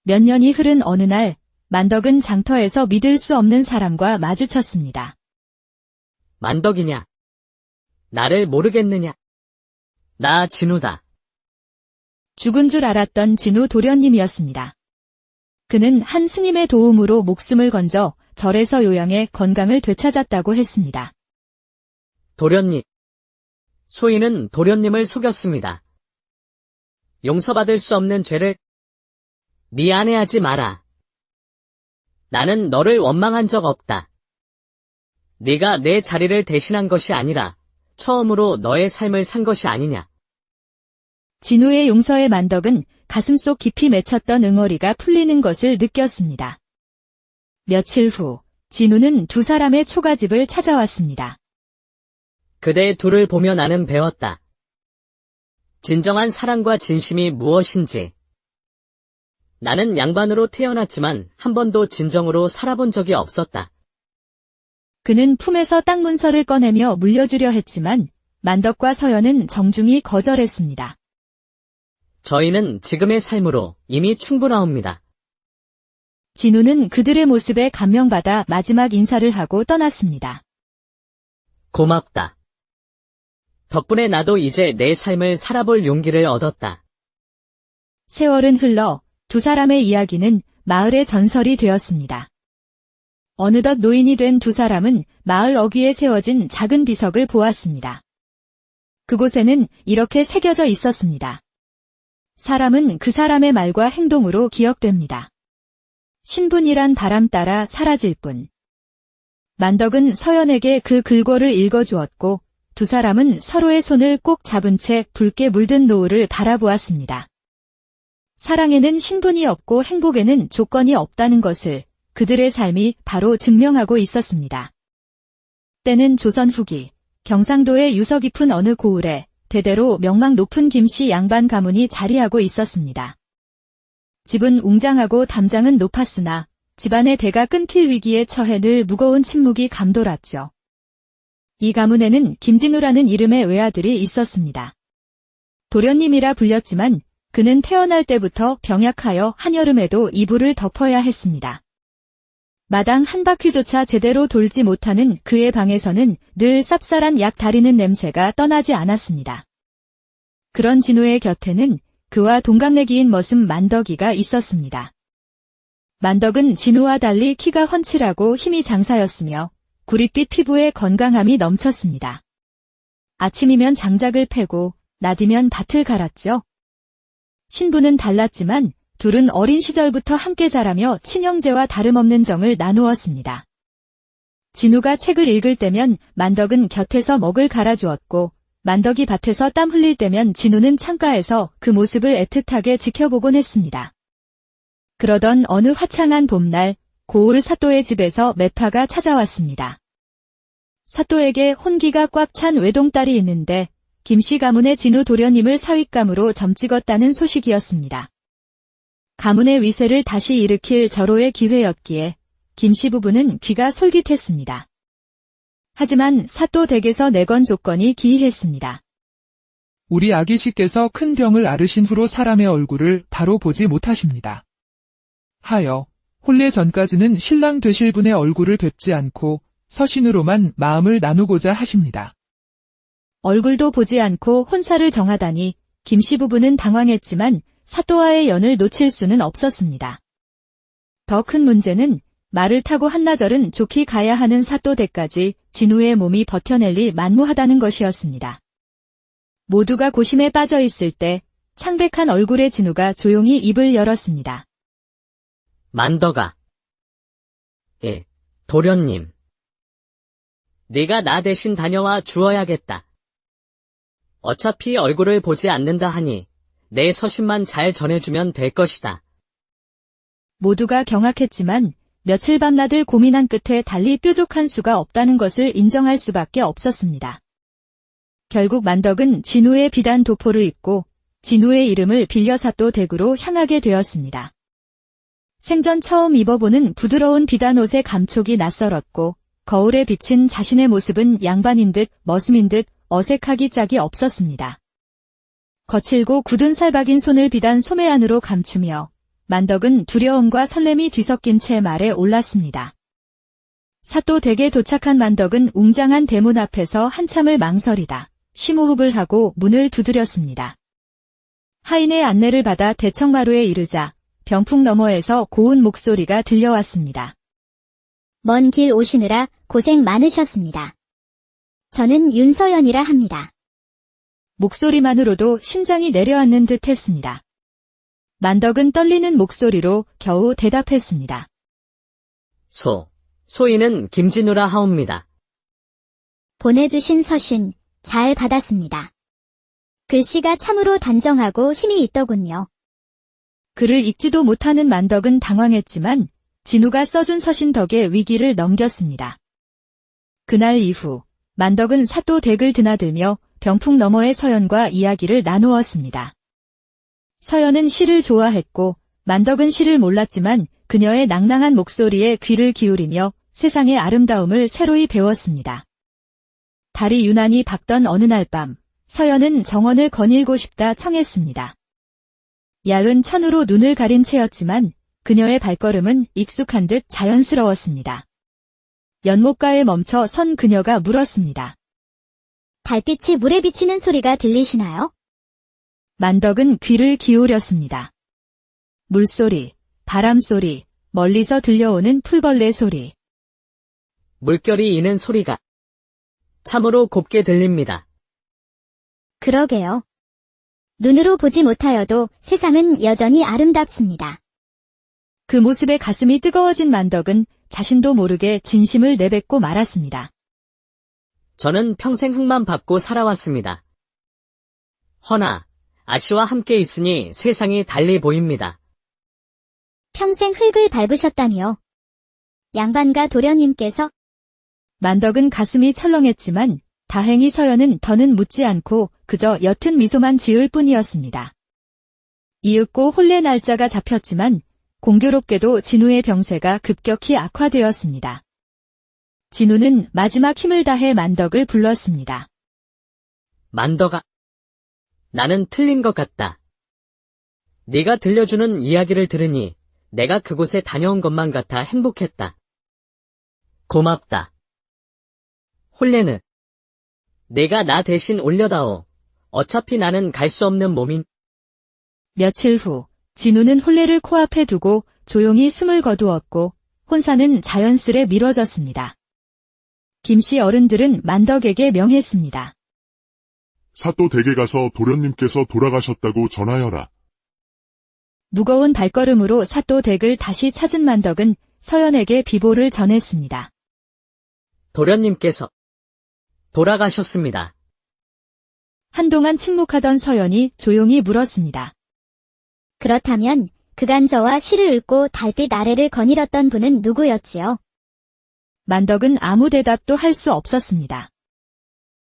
몇 년이 흐른 어느 날 만덕은 장터에서 믿을 수 없는 사람과 마주쳤습니다. 만덕이냐? 나를 모르겠느냐? 나 진우다. 죽은 줄 알았던 진우 도련님이었습니다. 그는 한 스님의 도움으로 목숨을 건져 절에서 요양해 건강을 되찾았다고 했습니다. 도련님. 소인은 도련님을 속였습니다. 용서받을 수 없는 죄를 미안해하지 마라. 나는 너를 원망한 적 없다. 네가 내 자리를 대신한 것이 아니라 처음으로 너의 삶을 산 것이 아니냐. 진우의 용서에 만덕은 가슴속 깊이 맺혔던 응어리가 풀리는 것을 느꼈습니다. 며칠 후 진우는 두 사람의 초가집을 찾아왔습니다. 그대 둘을 보며 나는 배웠다. 진정한 사랑과 진심이 무엇인지. 나는 양반으로 태어났지만 한 번도 진정으로 살아본 적이 없었다. 그는 품에서 땅 문서를 꺼내며 물려주려 했지만 만덕과 서연은 정중히 거절했습니다. 저희는 지금의 삶으로 이미 충분하옵니다. 진우는 그들의 모습에 감명받아 마지막 인사를 하고 떠났습니다. 고맙다. 덕분에 나도 이제 내 삶을 살아볼 용기를 얻었다. 세월은 흘러 두 사람의 이야기는 마을의 전설이 되었습니다. 어느덧 노인이 된 두 사람은 마을 어귀에 세워진 작은 비석을 보았습니다. 그곳에는 이렇게 새겨져 있었습니다. 사람은 그 사람의 말과 행동으로 기억됩니다. 신분이란 바람 따라 사라질 뿐. 만덕은 서연에게 그 글꼴을 읽어주었고 두 사람은 서로의 손을 꼭 잡은 채 붉게 물든 노을을 바라보았습니다. 사랑에는 신분이 없고 행복에는 조건이 없다는 것을 그들의 삶이 바로 증명하고 있었습니다. 때는 조선 후기 경상도의 유서 깊은 어느 고을에 대대로 명망 높은 김씨 양반 가문이 자리하고 있었습니다. 집은 웅장하고 담장은 높았으나 집안의 대가 끊길 위기에 처해 늘 무거운 침묵이 감돌았죠. 이 가문에는 김진우라는 이름의 외아들이 있었습니다. 도련님이라 불렸지만 그는 태어날 때부터 병약하여 한여름에도 이불을 덮어야 했습니다. 마당 한 바퀴조차 제대로 돌지 못하는 그의 방에서는 늘 쌉쌀한 약 다리는 냄새가 떠나지 않았습니다. 그런 진우의 곁에는 그와 동갑내기인 머슴 만덕이가 있었습니다. 만덕은 진우와 달리 키가 훤칠하고 힘이 장사였으며 구릿빛 피부에 건강함이 넘쳤습니다. 아침이면 장작을 패고 낮이면 밭을 갈았죠. 신분은 달랐지만 둘은 어린 시절부터 함께 자라며 친형제와 다름없는 정을 나누었습니다. 진우가 책을 읽을 때면 만덕은 곁에서 먹을 갈아주었고 만덕이 밭에서 땀 흘릴 때면 진우는 창가에서 그 모습을 애틋하게 지켜보곤 했습니다. 그러던 어느 화창한 봄날 고을 사또의 집에서 매파가 찾아왔습니다. 사또에게 혼기가 꽉 찬 외동딸이 있는데 김씨 가문의 진우 도련님을 사윗감으로 점찍었다는 소식이었습니다. 가문의 위세를 다시 일으킬 절호의 기회였기에 김씨 부부는 귀가 솔깃했습니다. 하지만 사또 댁에서 내건 조건이 기이했습니다. 우리 아기씨께서 큰 병을 앓으신 후로 사람의 얼굴을 바로 보지 못하십니다. 하여 혼례 전까지는 신랑 되실 분의 얼굴을 뵙지 않고 서신으로만 마음을 나누고자 하십니다. 얼굴도 보지 않고 혼사를 정하다니 김씨 부부는 당황했지만 사또와의 연을 놓칠 수는 없었습니다. 더 큰 문제는 말을 타고 한나절은 좋게 가야 하는 사또 댁까지 진우의 몸이 버텨낼 리 만무하다는 것이었습니다. 모두가 고심에 빠져 있을 때 창백한 얼굴의 진우가 조용히 입을 열었습니다. 만덕아. 예, 도련님. 네가 나 대신 다녀와 주어야겠다. 어차피 얼굴을 보지 않는다 하니 내 서신만 잘 전해주면 될 것이다. 모두가 경악했지만 며칠 밤낮을 고민한 끝에 달리 뾰족한 수가 없다는 것을 인정할 수밖에 없었습니다. 결국 만덕은 진우의 비단 도포를 입고 진우의 이름을 빌려 사또 댁으로 향하게 되었습니다. 생전 처음 입어보는 부드러운 비단 옷의 감촉이 낯설었고 거울에 비친 자신의 모습은 양반인 듯 머슴인 듯 어색하기 짝이 없었습니다. 거칠고 굳은 살박인 손을 비단 소매 안으로 감추며 만덕은 두려움과 설렘이 뒤섞인 채 말에 올랐습니다. 사또 댁에 도착한 만덕은 웅장한 대문 앞에서 한참을 망설이다 심호흡을 하고 문을 두드렸습니다. 하인의 안내를 받아 대청마루에 이르자 병풍 너머에서 고운 목소리가 들려왔습니다. 먼 길 오시느라 고생 많으셨습니다. 저는 윤서연이라 합니다. 목소리만으로도 심장이 내려앉는 듯 했습니다. 만덕은 떨리는 목소리로 겨우 대답했습니다. 소인은 김진우라 하옵니다. 보내주신 서신 잘 받았습니다. 글씨가 참으로 단정하고 힘이 있더군요. 글을 읽지도 못하는 만덕은 당황했지만 진우가 써준 서신 덕에 위기를 넘겼습니다. 그날 이후 만덕은 사또 댁을 드나들며 병풍 너머의 서연과 이야기를 나누었습니다. 서연은 시를 좋아했고 만덕은 시를 몰랐지만 그녀의 낭낭한 목소리에 귀를 기울이며 세상의 아름다움을 새로이 배웠습니다. 달이 유난히 밝던 어느 날 밤 서연은 정원을 거닐고 싶다 청했습니다. 야은 천으로 눈을 가린 채였지만 그녀의 발걸음은 익숙한 듯 자연스러웠습니다. 연못가에 멈춰 선 그녀가 물었습니다. 달빛이 물에 비치는 소리가 들리시나요? 만덕은 귀를 기울였습니다. 물소리, 바람소리, 멀리서 들려오는 풀벌레 소리. 물결이 이는 소리가 참으로 곱게 들립니다. 그러게요. 눈으로 보지 못하여도 세상은 여전히 아름답습니다. 그 모습에 가슴이 뜨거워진 만덕은 자신도 모르게 진심을 내뱉고 말았습니다. 저는 평생 흙만 밟고 살아왔습니다. 허나 아씨와 함께 있으니 세상이 달리 보입니다. 평생 흙을 밟으셨다니요. 양반가 도련님께서 만덕은 가슴이 철렁했지만 다행히 서연은 더는 묻지 않고 그저 옅은 미소만 지을 뿐이었습니다. 이윽고 혼례 날짜가 잡혔지만 공교롭게도 진우의 병세가 급격히 악화되었습니다. 진우는 마지막 힘을 다해 만덕을 불렀습니다. 만덕아, 나는 틀린 것 같다. 네가 들려주는 이야기를 들으니 내가 그곳에 다녀온 것만 같아 행복했다. 고맙다. 혼례는 네가 나 대신 올려다오. 어차피 나는 갈 수 없는 몸인. 며칠 후 진우는 혼례를 코앞에 두고 조용히 숨을 거두었고 혼사는 자연스레 미뤄졌습니다. 김씨 어른들은 만덕에게 명했습니다. 사또 댁에 가서 도련님께서 돌아가셨다고 전하여라. 무거운 발걸음으로 사또 댁을 다시 찾은 만덕은 서연에게 비보를 전했습니다. 도련님께서 돌아가셨습니다. 한동안 침묵하던 서연이 조용히 물었습니다. 그렇다면 그간 저와 시를 읽고 달빛 아래를 거닐었던 분은 누구였지요? 만덕은 아무 대답도 할 수 없었습니다.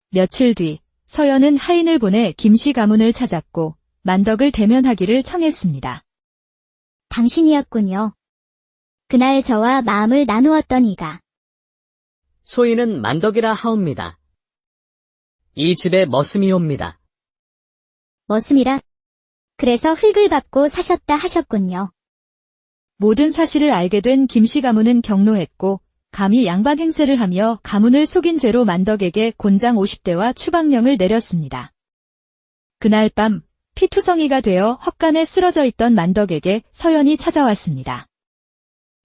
며칠 뒤 서연은 하인을 보내 김씨 가문을 찾았고 만덕을 대면하기를 청했습니다. 당신이었군요. 그날 저와 마음을 나누었던 이가. 소인은 만덕이라 하옵니다. 이 집의 머슴이옵니다. 머슴이라. 그래서 흙을 밟고 사셨다 하셨군요. 모든 사실을 알게 된 김씨 가문은 경로했고 감히 양반 행세를 하며 가문을 속인 죄로 만덕에게 곤장 50대와 추방령을 내렸습니다. 그날 밤 피투성이가 되어 헛간에 쓰러져 있던 만덕에게 서연이 찾아왔습니다.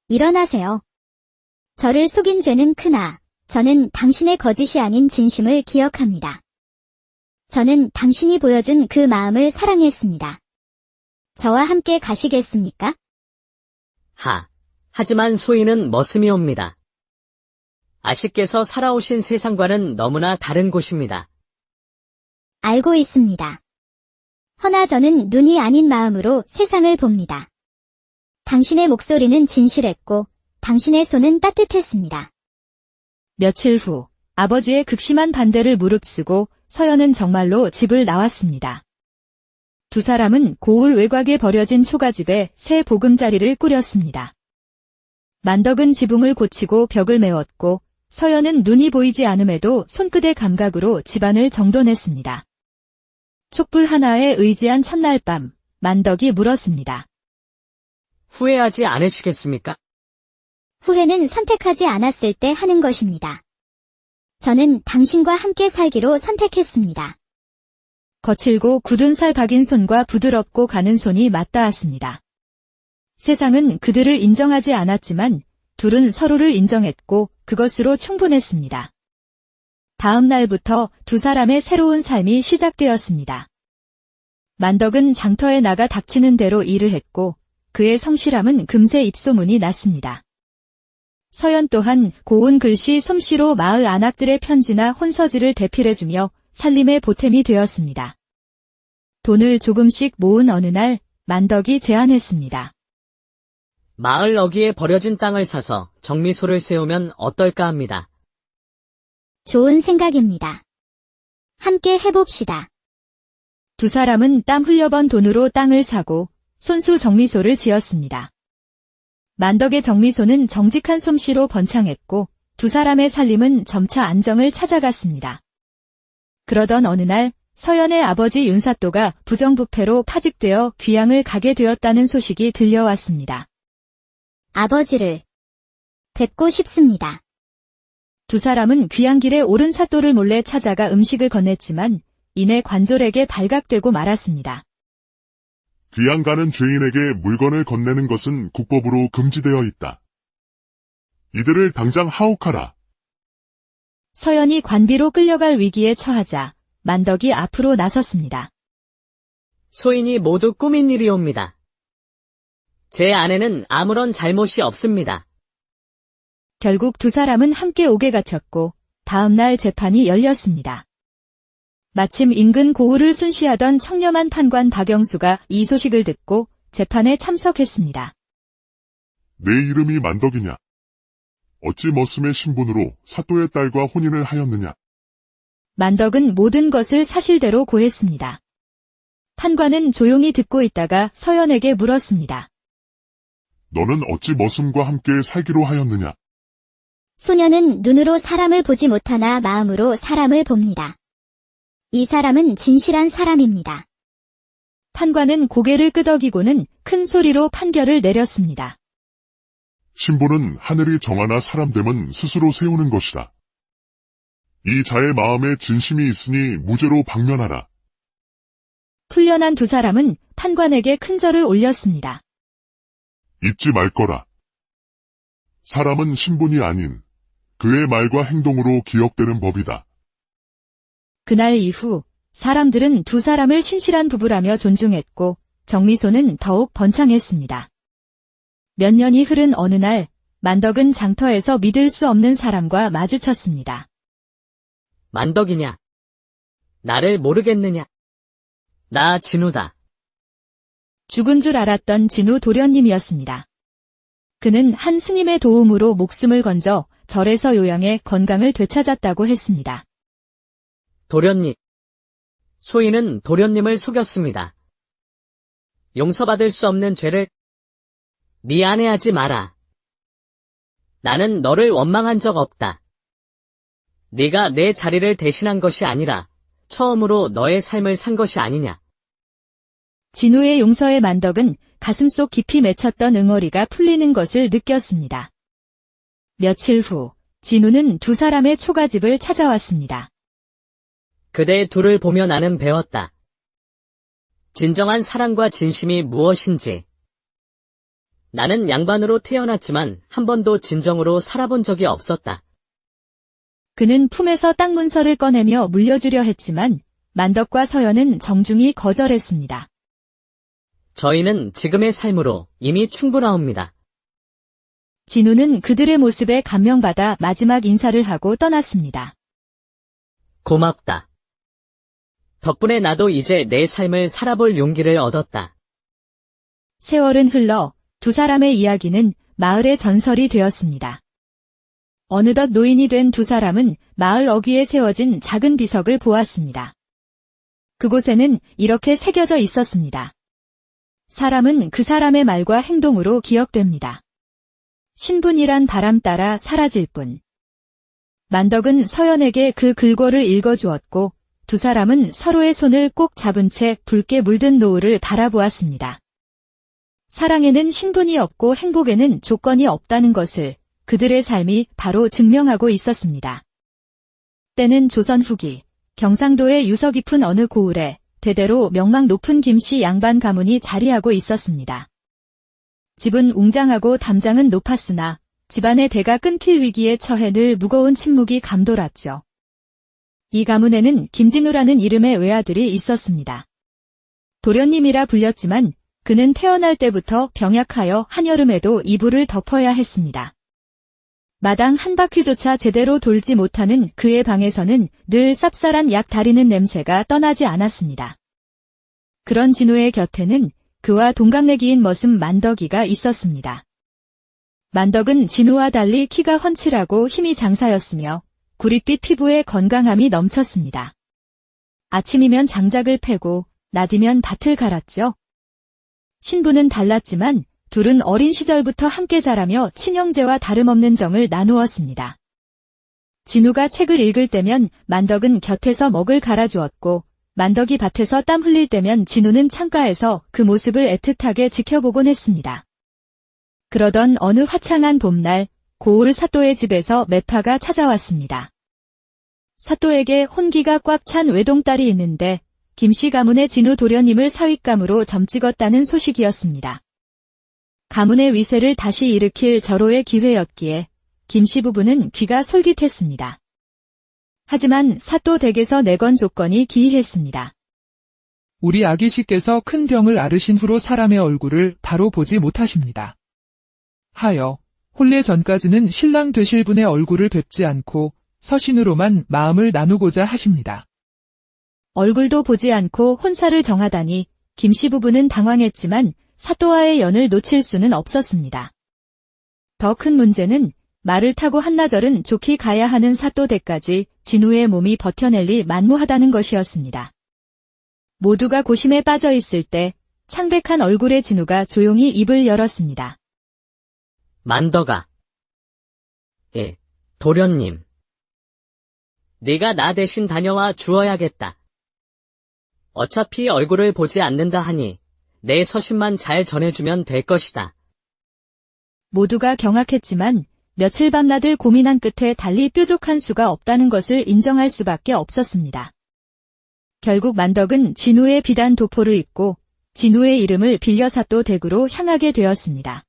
일어나세요. 저를 속인 죄는 크나 저는 당신의 거짓이 아닌 진심을 기억합니다. 저는 당신이 보여준 그 마음을 사랑했습니다. 저와 함께 가시겠습니까? 하지만 소인은 머슴이옵니다. 아씨께서 살아오신 세상과는 너무나 다른 곳입니다. 알고 있습니다. 허나 저는 눈이 아닌 마음으로 세상을 봅니다. 당신의 목소리는 진실했고 당신의 손은 따뜻했습니다. 며칠 후 아버지의 극심한 반대를 무릅쓰고 서연은 정말로 집을 나왔습니다. 두 사람은 고을 외곽에 버려진 초가집에 새 보금자리를 꾸렸습니다. 만덕은 지붕을 고치고 벽을 메웠고 서연은 눈이 보이지 않음에도 손끝의 감각으로 집안을 정돈했습니다. 촛불 하나에 의지한 첫날 밤, 만덕이 물었습니다. 후회하지 않으시겠습니까? 후회는 선택하지 않았을 때 하는 것입니다. 저는 당신과 함께 살기로 선택했습니다. 거칠고 굳은 살 박인 손과 부드럽고 가는 손이 맞닿았습니다. 세상은 그들을 인정하지 않았지만 둘은 서로를 인정했고 그것으로 충분했습니다. 다음 날부터 두 사람의 새로운 삶이 시작되었습니다. 만덕은 장터에 나가 닥치는 대로 일을 했고 그의 성실함은 금세 입소문이 났습니다. 서연 또한 고운 글씨 솜씨로 마을 안악들의 편지나 혼서지를 대필해주며 살림의 보탬이 되었습니다. 돈을 조금씩 모은 어느 날 만덕이 제안했습니다. 마을 어귀에 버려진 땅을 사서 정미소를 세우면 어떨까 합니다. 좋은 생각입니다. 함께 해봅시다. 두 사람은 땀 흘려번 돈으로 땅을 사고 손수 정미소를 지었습니다. 만덕의 정미소는 정직한 솜씨로 번창했고 두 사람의 살림은 점차 안정을 찾아갔습니다. 그러던 어느 날 서연의 아버지 윤사또가 부정부패로 파직되어 귀양을 가게 되었다는 소식이 들려왔습니다. 아버지를 뵙고 싶습니다. 두 사람은 귀양길에 오른 사또를 몰래 찾아가 음식을 건넸지만 이내 관졸에게 발각되고 말았습니다. 귀양 가는 죄인에게 물건을 건네는 것은 국법으로 금지되어 있다. 이들을 당장 하옥하라. 서연이 관비로 끌려갈 위기에 처하자 만덕이 앞으로 나섰습니다. 소인이 모두 꾸민 일이옵니다. 제 아내는 아무런 잘못이 없습니다. 결국 두 사람은 함께 옥에 갇혔고 다음 날 재판이 열렸습니다. 마침 인근 고을을 순시하던 청렴한 판관 박영수가 이 소식을 듣고 재판에 참석했습니다. 내 이름이 만덕이냐? 어찌 머슴의 신분으로 사또의 딸과 혼인을 하였느냐? 만덕은 모든 것을 사실대로 고했습니다. 판관은 조용히 듣고 있다가 서연에게 물었습니다. 너는 어찌 머슴과 함께 살기로 하였느냐? 소녀는 눈으로 사람을 보지 못하나 마음으로 사람을 봅니다. 이 사람은 진실한 사람입니다. 판관은 고개를 끄덕이고는 큰 소리로 판결을 내렸습니다. 신분은 하늘이 정하나 사람됨은 스스로 세우는 것이다. 이 자의 마음에 진심이 있으니 무죄로 방면하라. 훈련한 두 사람은 판관에게 큰 절을 올렸습니다. 잊지 말 거라. 사람은 신분이 아닌 그의 말과 행동으로 기억되는 법이다. 그날 이후 사람들은 두 사람을 신실한 부부라며 존중했고 정미소는 더욱 번창했습니다. 몇 년이 흐른 어느 날, 만덕은 장터에서 믿을 수 없는 사람과 마주쳤습니다. 만덕이냐? 나를 모르겠느냐? 나 진우다. 죽은 줄 알았던 진우 도련님이었습니다. 그는 한 스님의 도움으로 목숨을 건져 절에서 요양해 건강을 되찾았다고 했습니다. 도련님. 소인은 도련님을 속였습니다. 용서받을 수 없는 죄를 미안해하지 마라. 나는 너를 원망한 적 없다. 네가 내 자리를 대신한 것이 아니라 처음으로 너의 삶을 산 것이 아니냐. 진우의 용서에 만덕은 가슴속 깊이 맺혔던 응어리가 풀리는 것을 느꼈습니다. 며칠 후, 진우는 두 사람의 초가집을 찾아왔습니다. 그대 둘을 보며 나는 배웠다. 진정한 사랑과 진심이 무엇인지. 나는 양반으로 태어났지만 한 번도 진정으로 살아본 적이 없었다. 그는 품에서 땅 문서를 꺼내며 물려주려 했지만 만덕과 서연은 정중히 거절했습니다. 저희는 지금의 삶으로 이미 충분하옵니다. 진우는 그들의 모습에 감명받아 마지막 인사를 하고 떠났습니다. 고맙다. 덕분에 나도 이제 내 삶을 살아볼 용기를 얻었다. 세월은 흘러 두 사람의 이야기는 마을의 전설이 되었습니다. 어느덧 노인이 된 두 사람은 마을 어귀에 세워진 작은 비석을 보았습니다. 그곳에는 이렇게 새겨져 있었습니다. 사람은 그 사람의 말과 행동으로 기억됩니다. 신분이란 바람 따라 사라질 뿐. 만덕은 서연에게 그 글꼴을 읽어주었고 두 사람은 서로의 손을 꼭 잡은 채 붉게 물든 노을을 바라보았습니다. 사랑에는 신분이 없고 행복에는 조건이 없다는 것을 그들의 삶이 바로 증명하고 있었습니다. 때는 조선 후기, 경상도의 유서 깊은 어느 고을에 대대로 명망 높은 김씨 양반 가문이 자리하고 있었습니다. 집은 웅장하고 담장은 높았으나 집안의 대가 끊길 위기에 처해 늘 무거운 침묵이 감돌았죠. 이 가문에는 김진우라는 이름의 외아들이 있었습니다. 도련님이라 불렸지만 그는 태어날 때부터 병약하여 한여름에도 이불을 덮어야 했습니다. 마당 한 바퀴조차 제대로 돌지 못하는 그의 방에서는 늘 쌉쌀한 약 다리는 냄새가 떠나지 않았습니다. 그런 진우의 곁에는 그와 동갑내기인 머슴 만덕이가 있었습니다. 만덕은 진우와 달리 키가 훤칠하고 힘이 장사였으며 구릿빛 피부에 건강함이 넘쳤습니다. 아침이면 장작을 패고 낮이면 밭을 갈았죠. 신분은 달랐지만 둘은 어린 시절부터 함께 자라며 친형제와 다름없는 정을 나누었습니다. 진우가 책을 읽을 때면 만덕은 곁에서 먹을 갈아주었고 만덕이 밭에서 땀 흘릴 때면 진우는 창가에서 그 모습을 애틋하게 지켜보곤 했습니다. 그러던 어느 화창한 봄날 고을 사또의 집에서 매파가 찾아왔습니다. 사또에게 혼기가 꽉 찬 외동딸이 있는데 김씨 가문의 진우 도련님을 사윗감으로 점찍었다는 소식이었습니다. 가문의 위세를 다시 일으킬 절호의 기회였기에 김씨 부부는 귀가 솔깃했습니다. 하지만 사또 댁에서 내건 조건이 기이했습니다. 우리 아기씨께서 큰 병을 앓으신 후로 사람의 얼굴을 바로 보지 못하십니다. 하여 혼례 전까지는 신랑 되실 분의 얼굴을 뵙지 않고 서신으로만 마음을 나누고자 하십니다. 얼굴도 보지 않고 혼사를 정하다니 김씨 부부는 당황했지만 사또와의 연을 놓칠 수는 없었습니다. 더 큰 문제는 말을 타고 한나절은 좋게 가야 하는 사또 댁까지 진우의 몸이 버텨낼리 만무하다는 것이었습니다. 모두가 고심에 빠져 있을 때 창백한 얼굴의 진우가 조용히 입을 열었습니다. 만덕아. 예, 도련님. 네가 나 대신 다녀와 주어야겠다. 어차피 얼굴을 보지 않는다 하니 내 서신만 잘 전해주면 될 것이다. 모두가 경악했지만 며칠 밤낮을 고민한 끝에 달리 뾰족한 수가 없다는 것을 인정할 수밖에 없었습니다. 결국 만덕은 진우의 비단 도포를 입고 진우의 이름을 빌려 사또 댁으로 향하게 되었습니다.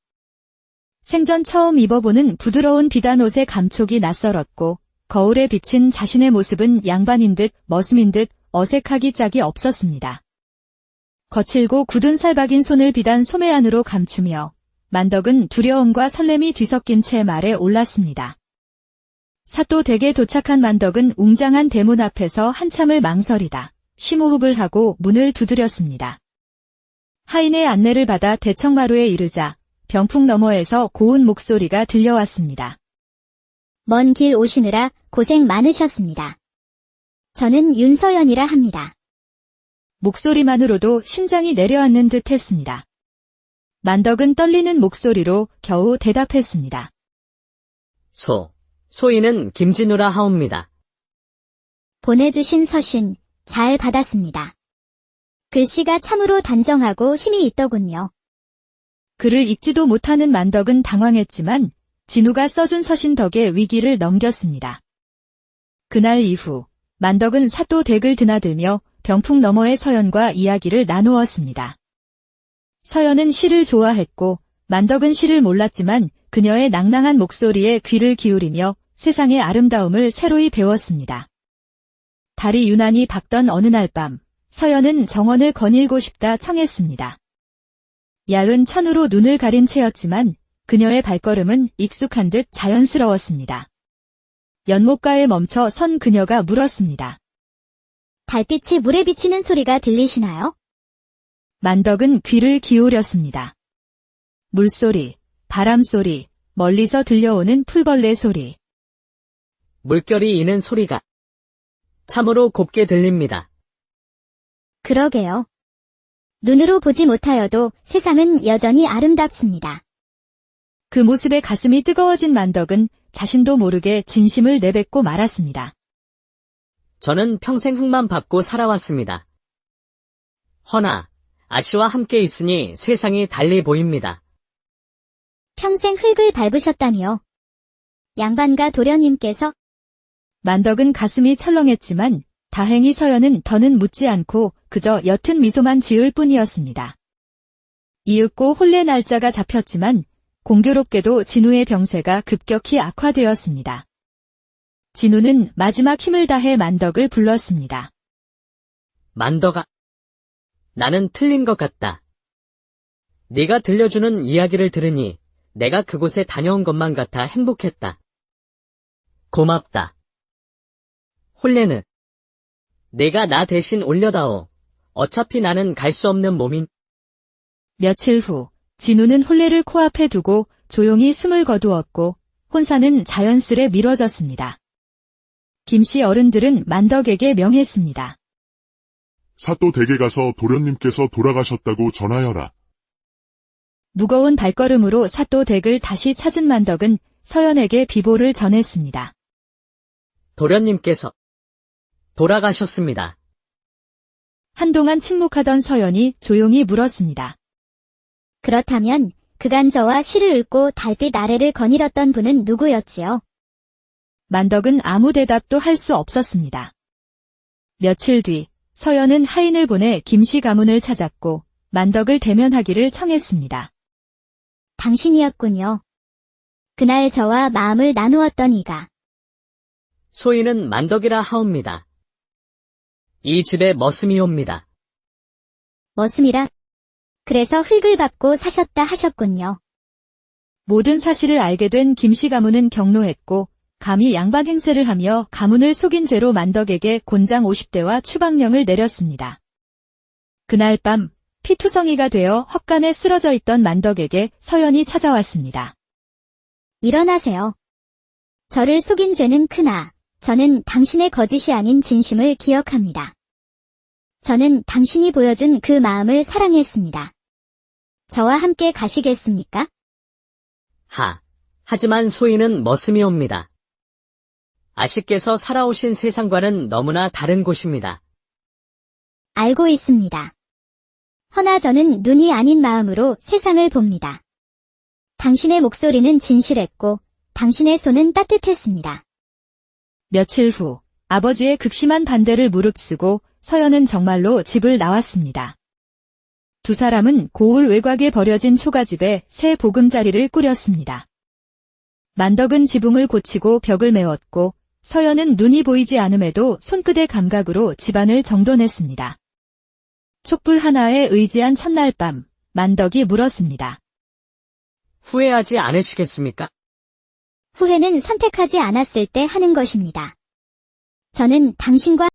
생전 처음 입어보는 부드러운 비단 옷의 감촉이 낯설었고 거울에 비친 자신의 모습은 양반인 듯 머슴인 듯 어색하기 짝이 없었습니다. 거칠고 굳은 살박인 손을 비단 소매 안으로 감추며 만덕은 두려움과 설렘이 뒤섞인 채 말에 올랐습니다. 사또 댁에 도착한 만덕은 웅장한 대문 앞에서 한참을 망설이다 심호흡을 하고 문을 두드렸습니다. 하인의 안내를 받아 대청마루에 이르자 병풍 너머에서 고운 목소리가 들려왔습니다. 먼 길 오시느라 고생 많으셨습니다. 저는 윤서연이라 합니다. 목소리만으로도 심장이 내려앉는 듯 했습니다. 만덕은 떨리는 목소리로 겨우 대답했습니다. 소인은 김진우라 하옵니다. 보내주신 서신 잘 받았습니다. 글씨가 참으로 단정하고 힘이 있더군요. 글을 읽지도 못하는 만덕은 당황했지만 진우가 써준 서신 덕에 위기를 넘겼습니다. 그날 이후 만덕은 사또 댁을 드나들며 병풍 너머의 서연과 이야기를 나누었습니다. 서연은 시를 좋아했고 만덕은 시를 몰랐지만 그녀의 낭낭한 목소리에 귀를 기울이며 세상의 아름다움을 새로이 배웠습니다. 달이 유난히 밝던 어느 날 밤 서연은 정원을 거닐고 싶다 청했습니다. 얇은 천으로 눈을 가린 채였지만 그녀의 발걸음은 익숙한 듯 자연스러웠습니다. 연못가에 멈춰 선 그녀가 물었습니다. 달빛이 물에 비치는 소리가 들리시나요? 만덕은 귀를 기울였습니다. 물소리, 바람소리, 멀리서 들려오는 풀벌레 소리. 물결이 이는 소리가 참으로 곱게 들립니다. 그러게요. 눈으로 보지 못하여도 세상은 여전히 아름답습니다. 그 모습에 가슴이 뜨거워진 만덕은 자신도 모르게 진심을 내뱉고 말았습니다. 저는 평생 흙만 밟고 살아왔습니다. 허나 아씨와 함께 있으니 세상이 달리 보입니다. 평생 흙을 밟으셨다니요. 양반가 도련님께서 만덕은 가슴이 철렁했지만 다행히 서연은 더는 묻지 않고 그저 옅은 미소만 지을 뿐이었습니다. 이윽고 혼례 날짜가 잡혔지만 공교롭게도 진우의 병세가 급격히 악화되었습니다. 진우는 마지막 힘을 다해 만덕을 불렀습니다. 만덕아, 나는 틀린 것 같다. 네가 들려주는 이야기를 들으니 내가 그곳에 다녀온 것만 같아 행복했다. 고맙다. 혼례는 내가 나 대신 올려다오. 어차피 나는 갈 수 없는 몸인. 며칠 후 진우는 혼례를 코앞에 두고 조용히 숨을 거두었고 혼사는 자연스레 미뤄졌습니다. 김씨 어른들은 만덕에게 명했습니다. 사또 댁에 가서 도련님께서 돌아가셨다고 전하여라. 무거운 발걸음으로 사또 댁을 다시 찾은 만덕은 서연에게 비보를 전했습니다. 도련님께서 돌아가셨습니다. 한동안 침묵하던 서연이 조용히 물었습니다. 그렇다면 그간 저와 시를 읽고 달빛 아래를 거닐었던 분은 누구였지요? 만덕은 아무 대답도 할 수 없었습니다. 며칠 뒤 서연은 하인을 보내 김씨 가문을 찾았고 만덕을 대면하기를 청했습니다. 당신이었군요. 그날 저와 마음을 나누었던 이가. 소인은 만덕이라 하옵니다. 이 집의 머슴이옵니다. 머슴이라. 그래서 흙을 밟고 사셨다 하셨군요. 모든 사실을 알게 된 김씨 가문은 경로했고 감히 양반 행세를 하며 가문을 속인 죄로 만덕에게 곤장 50대와 추방령을 내렸습니다. 그날 밤 피투성이가 되어 헛간에 쓰러져 있던 만덕에게 서연이 찾아왔습니다. 일어나세요. 저를 속인 죄는 크나 저는 당신의 거짓이 아닌 진심을 기억합니다. 저는 당신이 보여준 그 마음을 사랑했습니다. 저와 함께 가시겠습니까? 하지만 소인은 머슴이옵니다. 아씨께서 살아오신 세상과는 너무나 다른 곳입니다. 알고 있습니다. 허나 저는 눈이 아닌 마음으로 세상을 봅니다. 당신의 목소리는 진실했고 당신의 손은 따뜻했습니다. 며칠 후 아버지의 극심한 반대를 무릅쓰고 서연은 정말로 집을 나왔습니다. 두 사람은 고을 외곽에 버려진 초가집에 새 보금자리를 꾸렸습니다. 만덕은 지붕을 고치고 벽을 메웠고 서연은 눈이 보이지 않음에도 손끝의 감각으로 집안을 정돈했습니다. 촛불 하나에 의지한 첫날 밤, 만덕이 물었습니다. 후회하지 않으시겠습니까? 후회는 선택하지 않았을 때 하는 것입니다. 저는 당신과